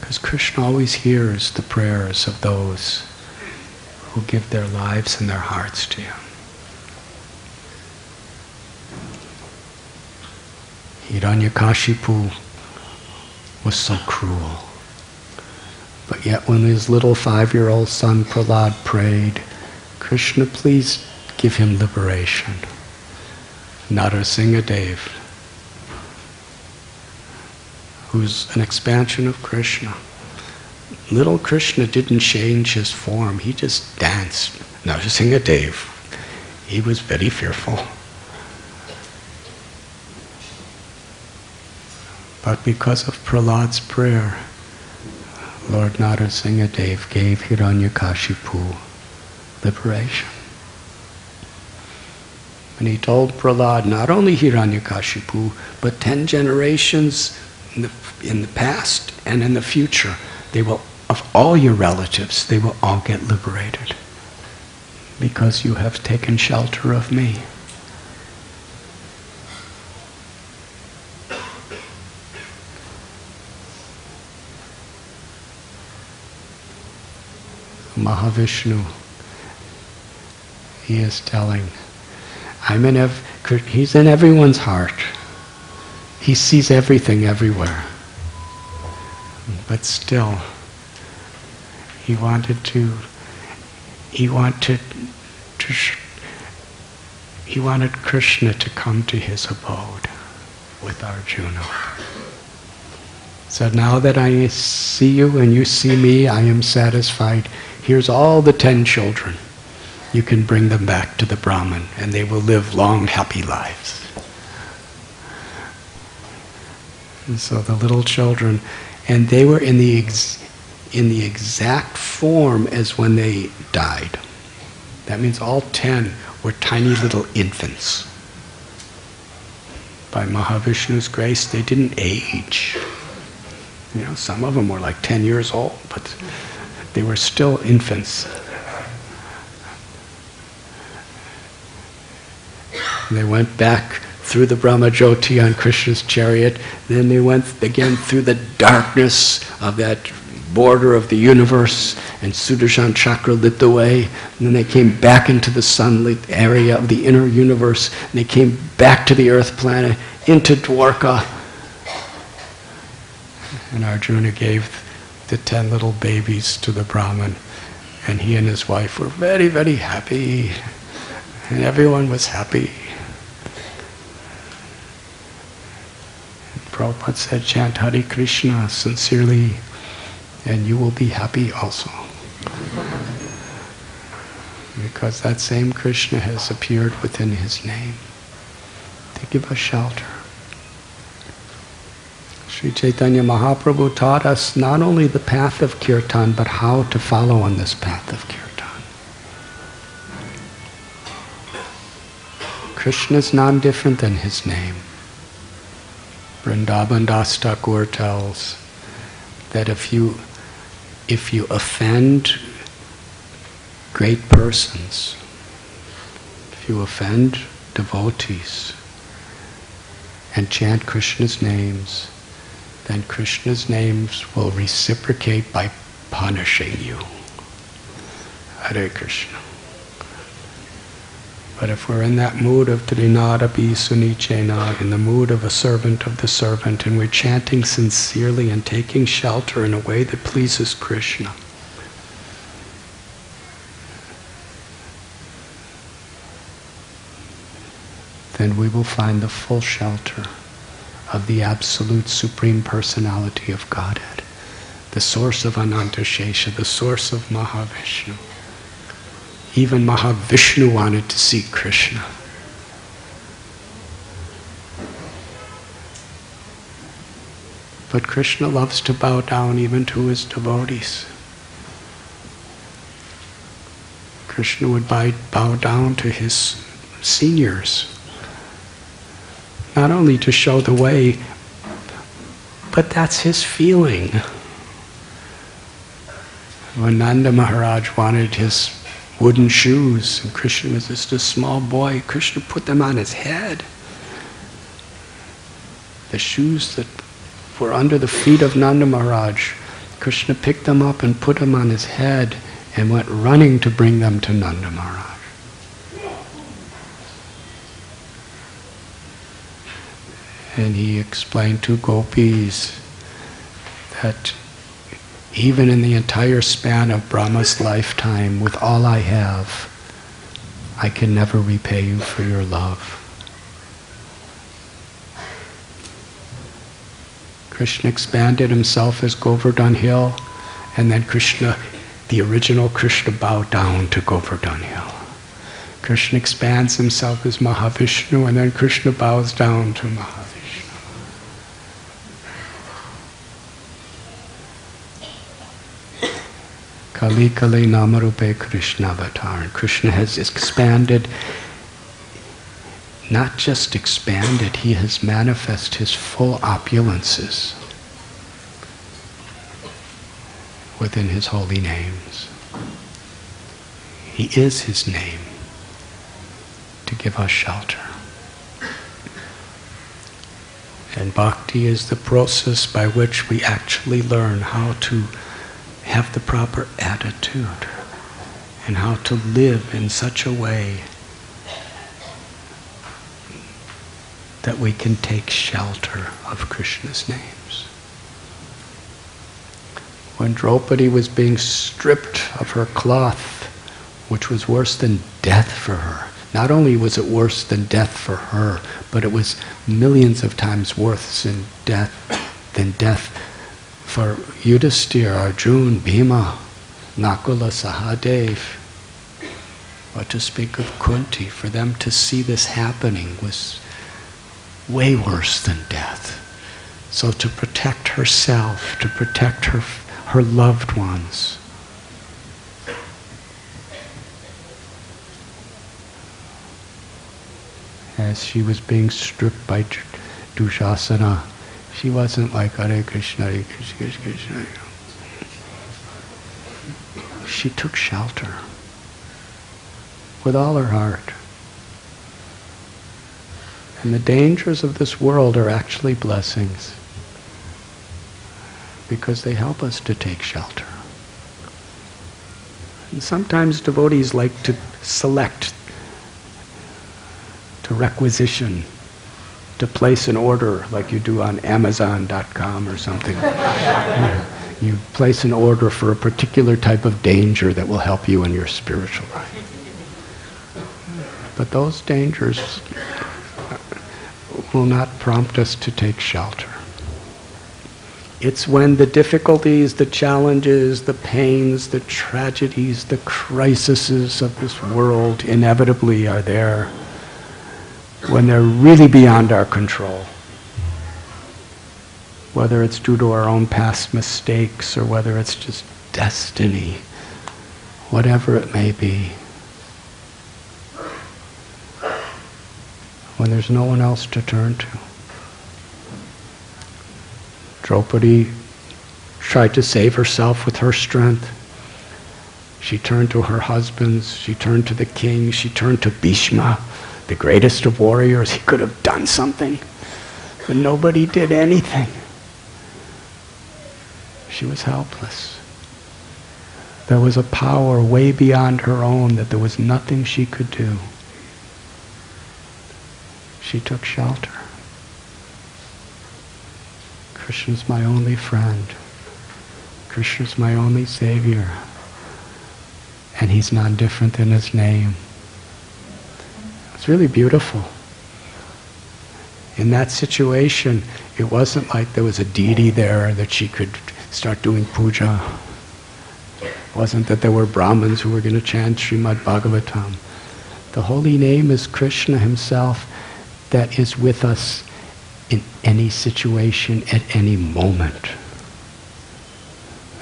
Because Krishna always hears the prayers of those who give their lives and their hearts to him. Hiranyakashipu was so cruel. But yet when his little 5-year-old son Prahlad prayed, Krishna, please give him liberation. Narasimhadev, who's an expansion of Krishna. Little Krishna didn't change his form, he just danced. Narasimhadev, he was very fearful. But because of Prahlad's prayer, Lord Narasimhadev gave Hiranyakashipu liberation. And he told Prahlad, not only Hiranyakashipu, but 10 generations in the past and in the future, they will, of all your relatives, they will all get liberated because you have taken shelter of me. Mahavishnu, he is telling, He's in everyone's heart. He sees everything everywhere. But still, he wanted Krishna to come to his abode with Arjuna. So now that I see you and you see me, I am satisfied. Here's all the 10 children. You can bring them back to the Brahman and they will live long, happy lives. And so the little children, and they were in the exact form as when they died. That means all 10 were tiny little infants. By Mahavishnu's grace, they didn't age. You know, some of them were like 10 years old, but they were still infants. They went back through the Brahmajyoti on Krishna's chariot. Then they went again through the darkness of that border of the universe, and Sudarshan Chakra lit the way. And then they came back into the sunlit area of the inner universe, and they came back to the earth planet, into Dwarka. And Arjuna gave the 10 little babies to the Brahman, and he and his wife were very, very happy, and everyone was happy. Prabhupada said, chant Hare Krishna sincerely, and you will be happy also. Because that same Krishna has appeared within his name to give us shelter. Sri Chaitanya Mahaprabhu taught us not only the path of kirtan, but how to follow on this path of kirtan. Krishna is non-different than his name. Vrindavan Das Thakur tells that if you offend great persons, if you offend devotees and chant Krishna's names, then Krishna's names will reciprocate by punishing you. Hare Krishna. But if we're in that mood of Trinadapi Sunichena, in the mood of a servant of the servant, and we're chanting sincerely and taking shelter in a way that pleases Krishna, then we will find the full shelter of the absolute Supreme Personality of Godhead, the source of Anantashesha, the source of Mahavishnu. Even Mahavishnu wanted to see Krishna. But Krishna loves to bow down even to his devotees. Krishna would bow down to his seniors, not only to show the way, but that's his feeling. When Nanda Maharaj wanted his wooden shoes, and Krishna was just a small boy, Krishna put them on his head. The shoes that were under the feet of Nanda Maharaj, Krishna picked them up and put them on his head and went running to bring them to Nanda Maharaj. And he explained to gopis that even in the entire span of Brahma's lifetime, with all I have, I can never repay you for your love. Krishna expanded himself as Govardhan Hill, and then Krishna, the original Krishna, bowed down to Govardhan Hill. Krishna expands himself as Mahavishnu, and then Krishna bows down to Mahavishnu. Kali Kali Namarupe Krishna Avatar. And Krishna has expanded, not just expanded, he has manifested his full opulences within his holy names. He is his name to give us shelter. And bhakti is the process by which we actually learn how to have the proper attitude and how to live in such a way that we can take shelter of Krishna's names. When Draupadi was being stripped of her cloth, which was worse than death for her, not only was it worse than death for her, but it was millions of times worse than death for Yudhisthira, Arjuna, Bhima, Nakula, Sahadev. Or to speak of Kunti, for them to see this happening was way worse than death. So to protect herself, to protect her loved ones, as she was being stripped by Dushasana, she wasn't like Hare Krishna, Hare Krishna, Krishna Krishna. She took shelter with all her heart. And the dangers of this world are actually blessings, because they help us to take shelter. And sometimes devotees like to select, to requisition, to place an order like you do on Amazon.com or something. You place an order for a particular type of danger that will help you in your spiritual life. But those dangers will not prompt us to take shelter. It's when the difficulties, the challenges, the pains, the tragedies, the crises of this world inevitably are there, when they're really beyond our control. Whether it's due to our own past mistakes or whether it's just destiny, whatever it may be. When there's no one else to turn to. Draupadi tried to save herself with her strength. She turned to her husbands, she turned to the king, she turned to Bhishma, the greatest of warriors. He could have done something, but nobody did anything. She was helpless. There was a power way beyond her own that there was nothing she could do. She took shelter. Krishna's my only friend. Krishna's my only savior. And he's not different than his name. It's really beautiful. In that situation, it wasn't like there was a deity there that she could start doing puja. It wasn't that there were Brahmins who were going to chant Srimad Bhagavatam. The holy name is Krishna himself, that is with us in any situation, at any moment.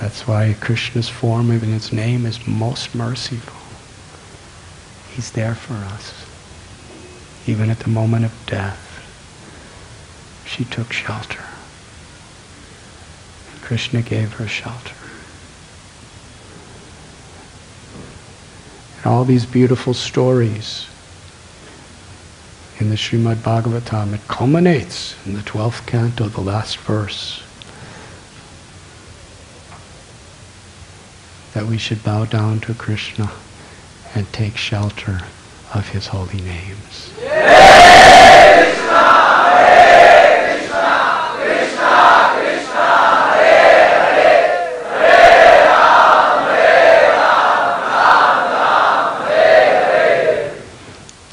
That's why Krishna's form, even his name, is most merciful. He's there for us. Even at the moment of death, she took shelter. Krishna gave her shelter. And all these beautiful stories in the Srimad Bhagavatam, it culminates in the 12th canto, the last verse, that we should bow down to Krishna and take shelter of his holy names.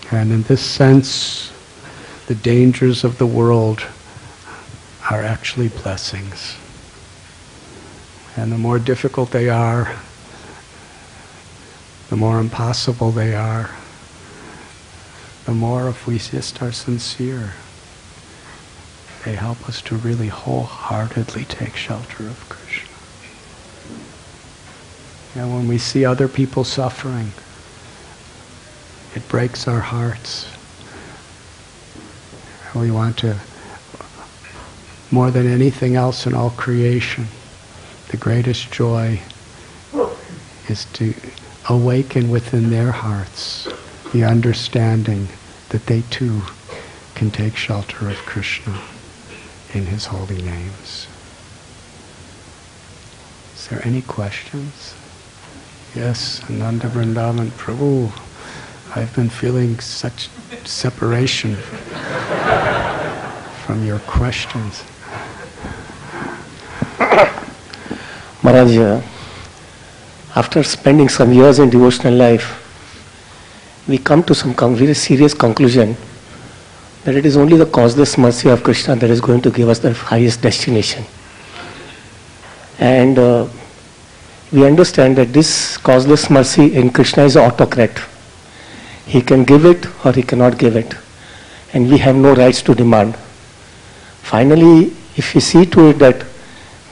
And in this sense, the dangers of the world are actually blessings. And the more difficult they are, the more impossible they are, the more, if we just are sincere, they help us to really wholeheartedly take shelter of Krishna. And when we see other people suffering, it breaks our hearts. We want to, more than anything else in all creation, the greatest joy is to awaken within their hearts the understanding that they too can take shelter of Krishna in his holy names. Is there any questions? Yes, Ananda Vrindavan Prabhu. I've been feeling such separation. from your questions. Maharaj, after spending some years in devotional life, we come to some very serious conclusion that it is only the causeless mercy of Krishna that is going to give us the highest destination. And we understand that this causeless mercy in Krishna is an autocrat. He can give it or he cannot give it. And we have no rights to demand. Finally, if we see to it that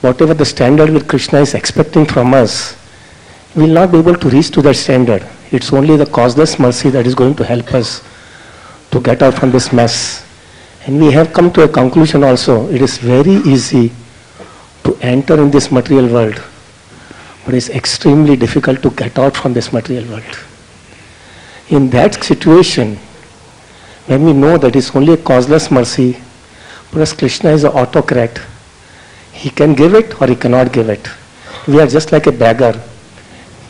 whatever the standard that Krishna is expecting from us, we will not be able to reach to that standard. It's only the causeless mercy that is going to help us to get out from this mess. And we have come to a conclusion also. It is very easy to enter in this material world, but it's extremely difficult to get out from this material world. In that situation, when we know that it's only a causeless mercy, plus Krishna is an autocrat, he can give it or he cannot give it. We are just like a beggar.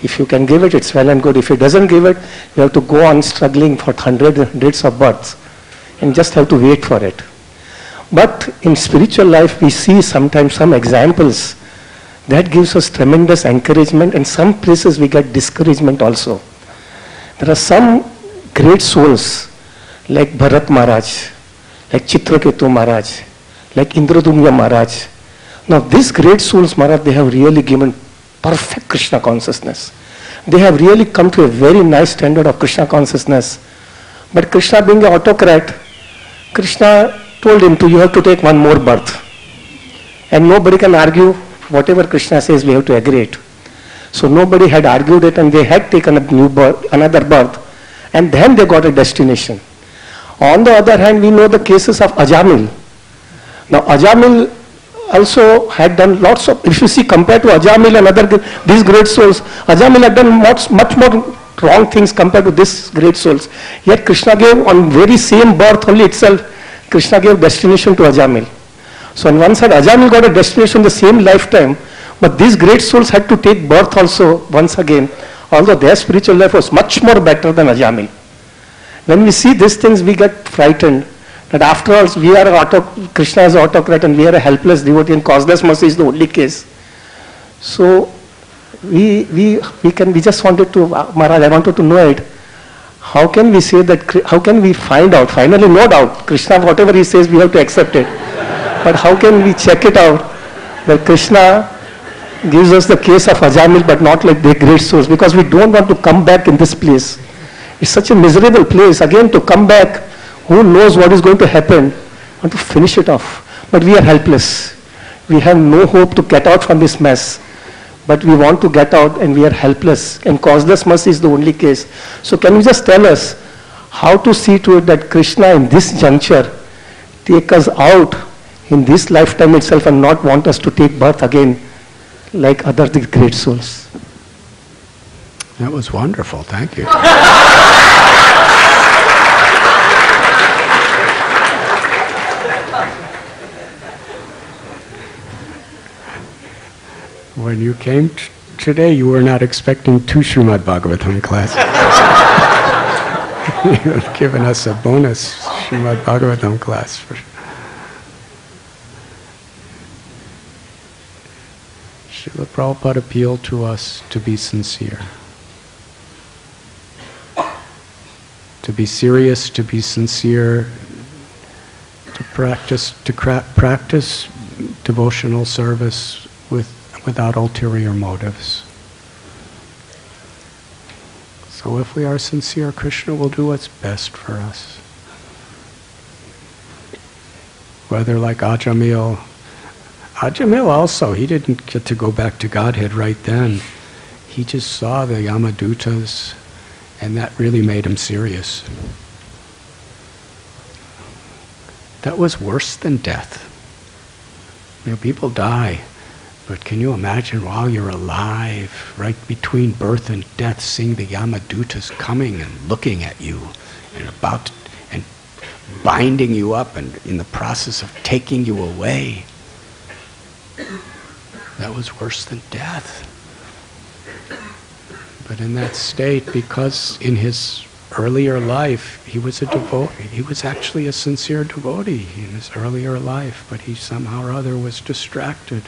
If you can give it, it's well and good. If he doesn't give it, you have to go on struggling for hundreds of births and just have to wait for it. But in spiritual life, we see sometimes some examples that gives us tremendous encouragement, and some places we get discouragement also. There are some great souls like Bharat Maharaj, like Chitraketu Maharaj, like Indradumya Maharaj. Now these great souls, Maharaj, they have really given perfect Krishna consciousness. They have really come to a very nice standard of Krishna consciousness. But Krishna being an autocrat, Krishna told him you have to take one more birth. And nobody can argue whatever Krishna says, we have to agree it. So nobody had argued it, and they had taken another birth, and then they got a destination. On the other hand, we know the cases of Ajamil. Now Ajamil also had done lots of, if you see compared to Ajamil and other these great souls, Ajamil had done much more wrong things compared to these great souls. Yet Krishna gave on very same birth only itself, Krishna gave destination to Ajamil. So on one side, Ajamil got a destination in the same lifetime, but these great souls had to take birth also once again, although their spiritual life was much more better than Ajamil. When we see these things, we get frightened that after all, we are Krishna is autocrat and we are a helpless devotee, and causeless mercy is the only case. So we just wanted to, Maharaj, I wanted to know it. How can we say that, how can we find out, finally no doubt, Krishna, whatever he says, we have to accept it. But how can we check it out that Krishna gives us the case of Ajamil but not like the great souls, because we don't want to come back in this place. It's such a miserable place. Again to come back, who knows what is going to happen, and to finish it off. But we are helpless. We have no hope to get out from this mess. But we want to get out and we are helpless. And causeless mercy is the only case. So can you just tell us how to see to it that Krishna in this juncture take us out in this lifetime itself and not want us to take birth again like other great souls? That was wonderful. Thank you. When you came today, you were not expecting 2 Srimad Bhagavatam classes. You have given us a bonus Srimad Bhagavatam class. Srila Prabhupada appealed to us to be sincere. To be serious, to be sincere, to practice devotional service without ulterior motives. So if we are sincere, Krishna will do what's best for us. Whether like Ajamil also, he didn't get to go back to Godhead right then. He just saw the Yamadutas, and that really made him serious. That was worse than death. You know, people die. But can you imagine while you're alive, right between birth and death, seeing the Yamadutas coming and looking at you and binding you up and in the process of taking you away? That was worse than death. But in that state, because in his earlier life, he was a devotee. He was actually a sincere devotee in his earlier life, but he somehow or other was distracted.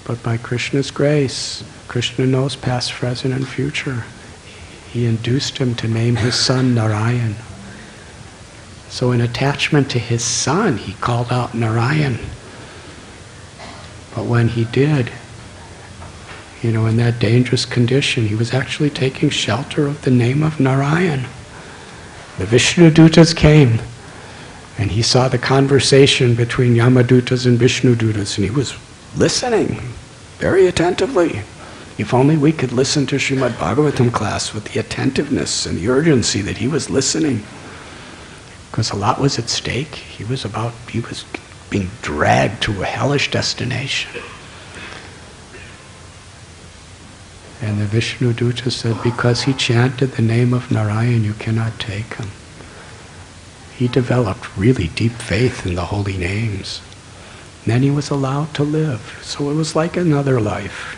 But by Krishna's grace, Krishna knows past, present, and future. He induced him to name his son Narayan. So in attachment to his son, he called out Narayan. But when he did, in that dangerous condition, he was actually taking shelter of the name of Narayan. The Vishnudutas came, and he saw the conversation between Yamadutas and Vishnudutas, and he was listening very attentively. If only we could listen to Srimad Bhagavatam class with the attentiveness and the urgency that he was listening. Because a lot was at stake. He was being dragged to a hellish destination. And the Vishnuduta said, because he chanted the name of Narayan, you cannot take him. He developed really deep faith in the holy names. And then he was allowed to live. So it was like another life,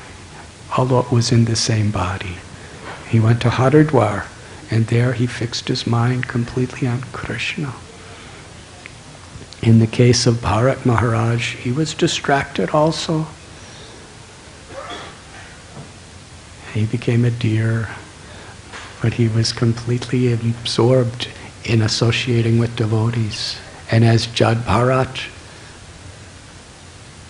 although it was in the same body. He went to Haridwar, and there he fixed his mind completely on Krishna. In the case of Bharat Maharaj, he was distracted also. He became a deer, but he was completely absorbed in associating with devotees. And as Jad Bharat,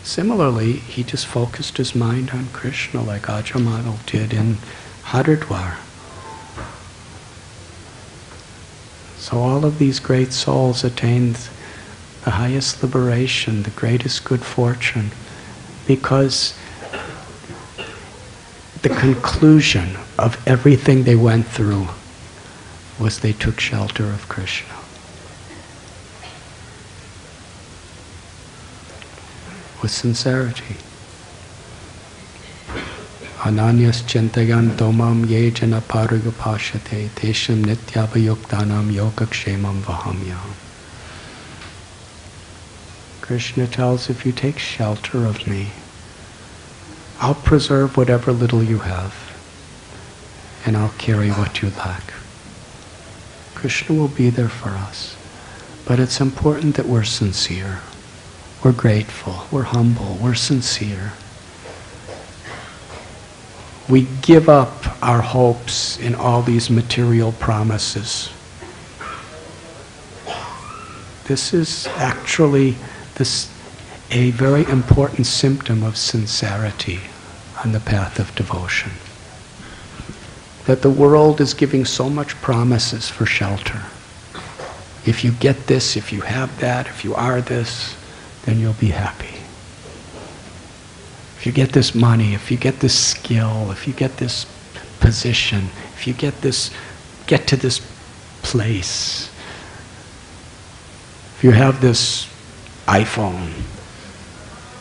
similarly, he just focused his mind on Krishna like Ajamadal did in Haridwar. So all of these great souls attained the highest liberation, the greatest good fortune, because the conclusion of everything they went through was they took shelter of Krishna. With sincerity. Ananyas chintayan tomam ye jana parugapashate tesham nityavayuktanam yogakshemam vahamyam. Krishna tells, if you take shelter of me, I'll preserve whatever little you have, and I'll carry what you lack. Krishna will be there for us, but it's important that we're sincere. We're grateful, we're humble, we're sincere. We give up our hopes in all these material promises. This is actually a very important symptom of sincerity on the path of devotion. That the world is giving so much promises for shelter. If you get this, if you have that, if you are this, then you'll be happy. If you get this money, if you get this skill, if you get this position, if you get to this place, if you have this iPhone,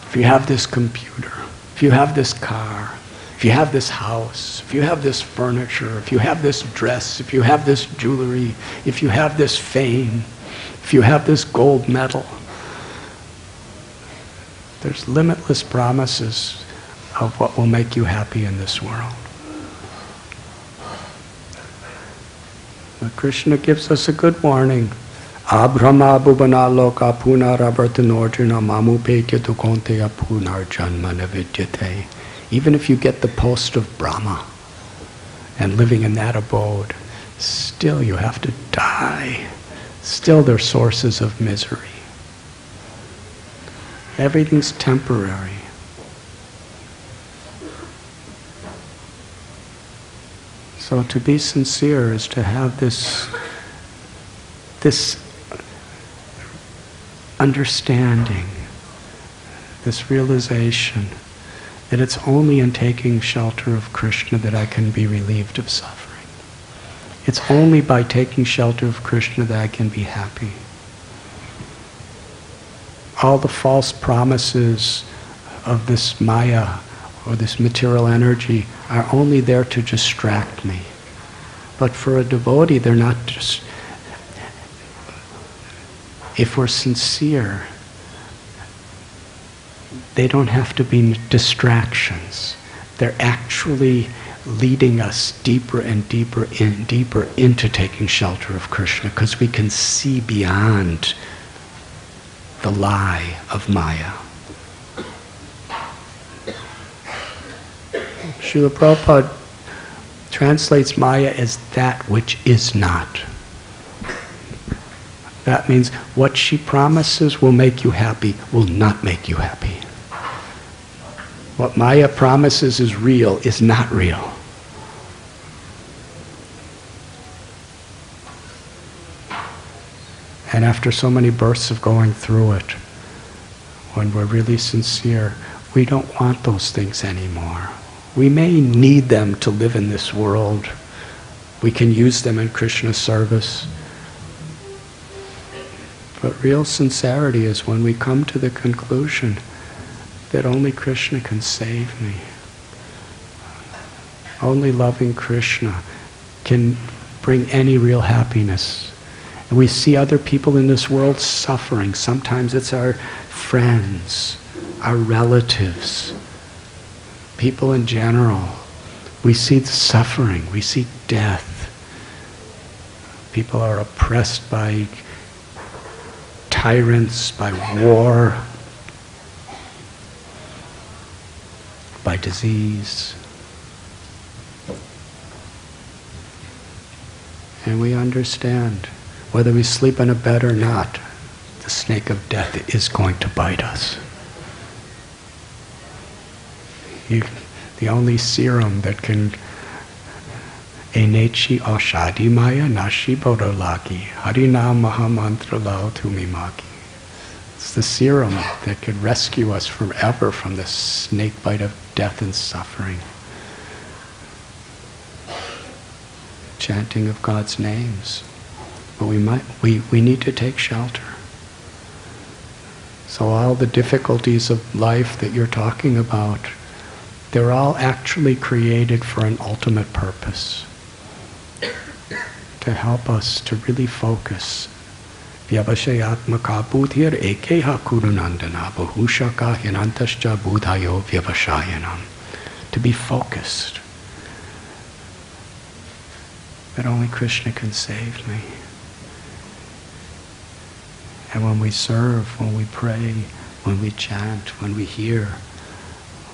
if you have this computer, if you have this car, if you have this house, if you have this furniture, if you have this dress, if you have this jewelry, if you have this fame, if you have this gold medal, there's limitless promises of what will make you happy in this world. But Krishna gives us a good warning. Abrahma bhuvana loka punaravartanorjuna mamupekya tukonteya punarjanma navidyate. Even if you get the post of Brahma and living in that abode, still you have to die. Still they're sources of misery. Everything's temporary. So to be sincere is to have this understanding, this realization that it's only in taking shelter of Krishna that I can be relieved of suffering. It's only by taking shelter of Krishna that I can be happy. All the false promises of this maya or this material energy are only there to distract me. But for a devotee, they're not just. If we're sincere, they don't have to be distractions. They're actually leading us deeper and deeper into taking shelter of Krishna, because we can see beyond the lie of Maya. Srila Prabhupada translates Maya as that which is not. That means what she promises will make you happy will not make you happy. What Maya promises is real is not real. And after so many births of going through it, when we're really sincere, we don't want those things anymore. We may need them to live in this world. We can use them in Krishna's service. But real sincerity is when we come to the conclusion that only Krishna can save me. Only loving Krishna can bring any real happiness. And we see other people in this world suffering. Sometimes it's our friends, our relatives, people in general. We see the suffering, we see death. People are oppressed by tyrants, by war, by disease. And we understand, whether we sleep in a bed or not, the snake of death is going to bite us. The only serum that can Enechi Ashadi Maya Nashi Bodolaki Harinam Mahamantra Lao Tumimaki. It's the serum that could rescue us forever from the snake bite of death and suffering. Chanting of God's names. But we need to take shelter. So all the difficulties of life that you're talking about, they're all actually created for an ultimate purpose. To help us to really focus. Vyavashayatmaka buddhir ekeha kurunandana bahushaka hinantascha buddhayo vyavashayanam. To be focused. That only Krishna can save me. And when we serve, when we pray, when we chant, when we hear,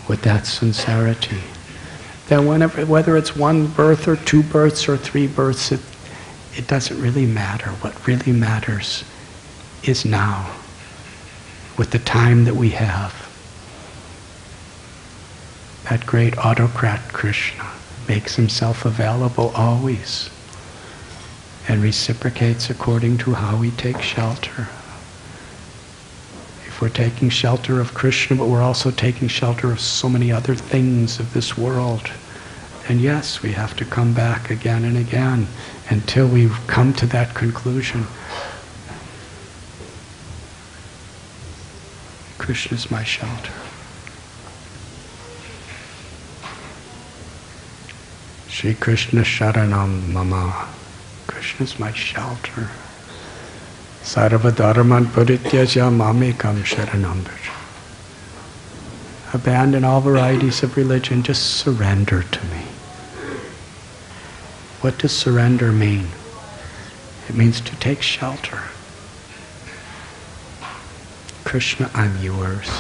with that sincerity, then whether it's one birth or two births or three births, it doesn't really matter. What really matters is now, with the time that we have. That great autocrat Krishna makes himself available always and reciprocates according to how we take shelter. If we're taking shelter of Krishna, but we're also taking shelter of so many other things of this world, and yes, we have to come back again and again until we come to that conclusion. Krishna's my shelter. Shri Krishna Sharanam Mama. Krishna's my shelter. Sarva Dharman Parityaja Mamekam Sharanam Bhaja. Abandon all varieties of religion, just surrender to me. What does surrender mean? It means to take shelter. Krishna, I'm yours.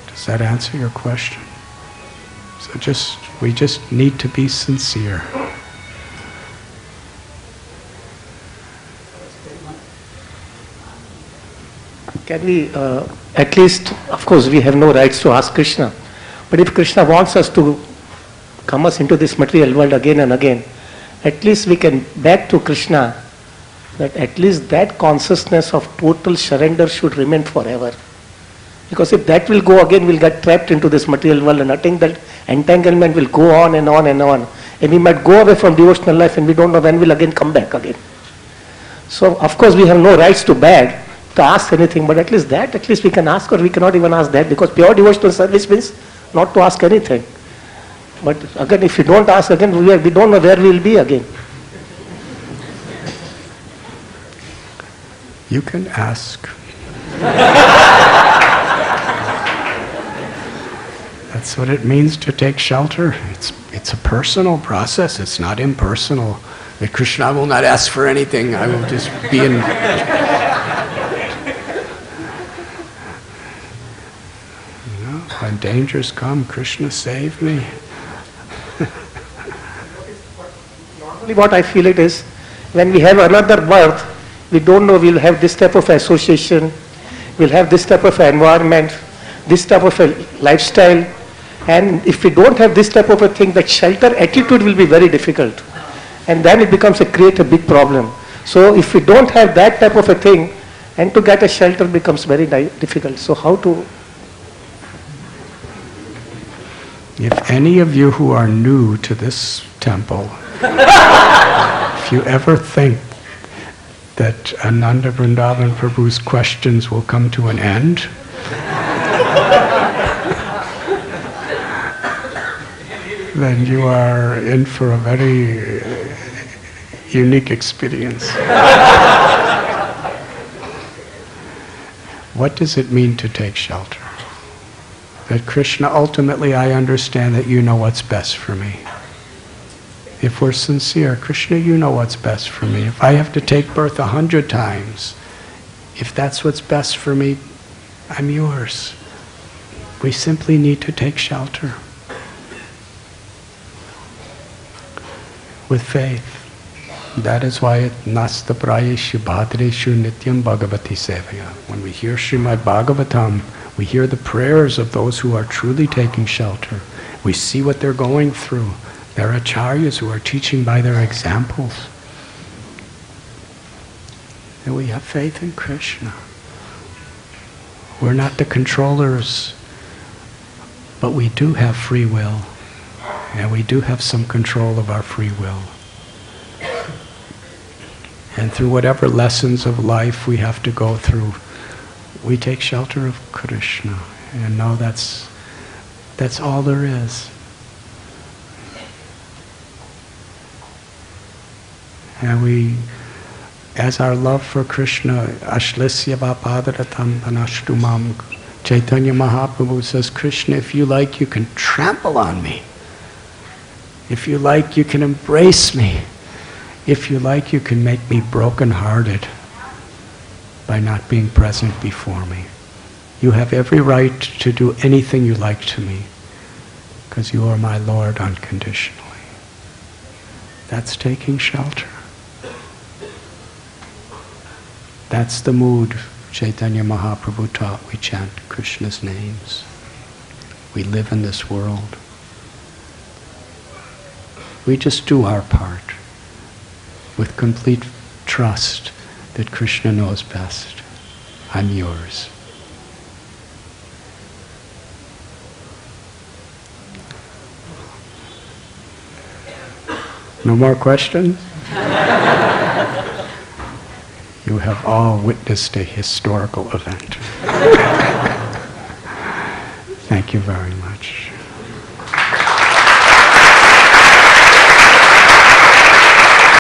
Does that answer your question? So we just need to be sincere. Can we, at least, of course, we have no rights to ask Krishna. But if Krishna wants us to come us into this material world again and again, at least we can beg to Krishna that at least that consciousness of total surrender should remain forever. Because if that will go again, we'll get trapped into this material world, and I think that entanglement will go on and on and on. And we might go away from devotional life and we don't know when we'll again come back again. So of course we have no rights to beg, to ask anything, but at least we can ask, or we cannot even ask that, because pure devotional service means not to ask anything. But again, if we don't ask again, we don't know where we will be again. You can ask. That's what it means to take shelter. It's a personal process. It's not impersonal. That Krishna will not ask for anything. I will just be in. When dangers come, Krishna save me. Normally what I feel it is, when we have another birth, we don't know we'll have this type of association, we'll have this type of environment, this type of a lifestyle, and if we don't have this type of a thing, that shelter attitude will be very difficult. And then it becomes create a big problem. So if we don't have that type of a thing, and to get a shelter becomes very difficult. So how to... If any of you who are new to this temple, if you ever think that Ananda Vrindavan Prabhu's questions will come to an end, then you are in for a very unique experience. What does it mean to take shelter? That Krishna, ultimately I understand that you know what's best for me. If we're sincere, Krishna, you know what's best for me. If I have to take birth 100 times, if that's what's best for me, I'm yours. We simply need to take shelter. With faith. That is why nānāstra-prayeshu bhadreshu nityam bhagavati sevaya. When we hear Srimad Bhagavatam, we hear the prayers of those who are truly taking shelter. We see what they're going through. There are acharyas who are teaching by their examples. And we have faith in Krishna. We're not the controllers, but we do have free will. And we do have some control of our free will. And through whatever lessons of life we have to go through, we take shelter of Krishna. And know that's all there is. And we, as our love for Krishna, ashlisya vapādaratam panashtumam, Chaitanya Mahaprabhu says, Krishna, if you like, you can trample on me. If you like, you can embrace me. If you like, you can make me broken-hearted by not being present before me. You have every right to do anything you like to me, because you are my Lord unconditionally. That's taking shelter. That's the mood Chaitanya Mahaprabhu taught. We chant Krishna's names. We live in this world. We just do our part with complete trust that Krishna knows best. I'm yours. No more questions? You have all witnessed a historical event. Thank you very much.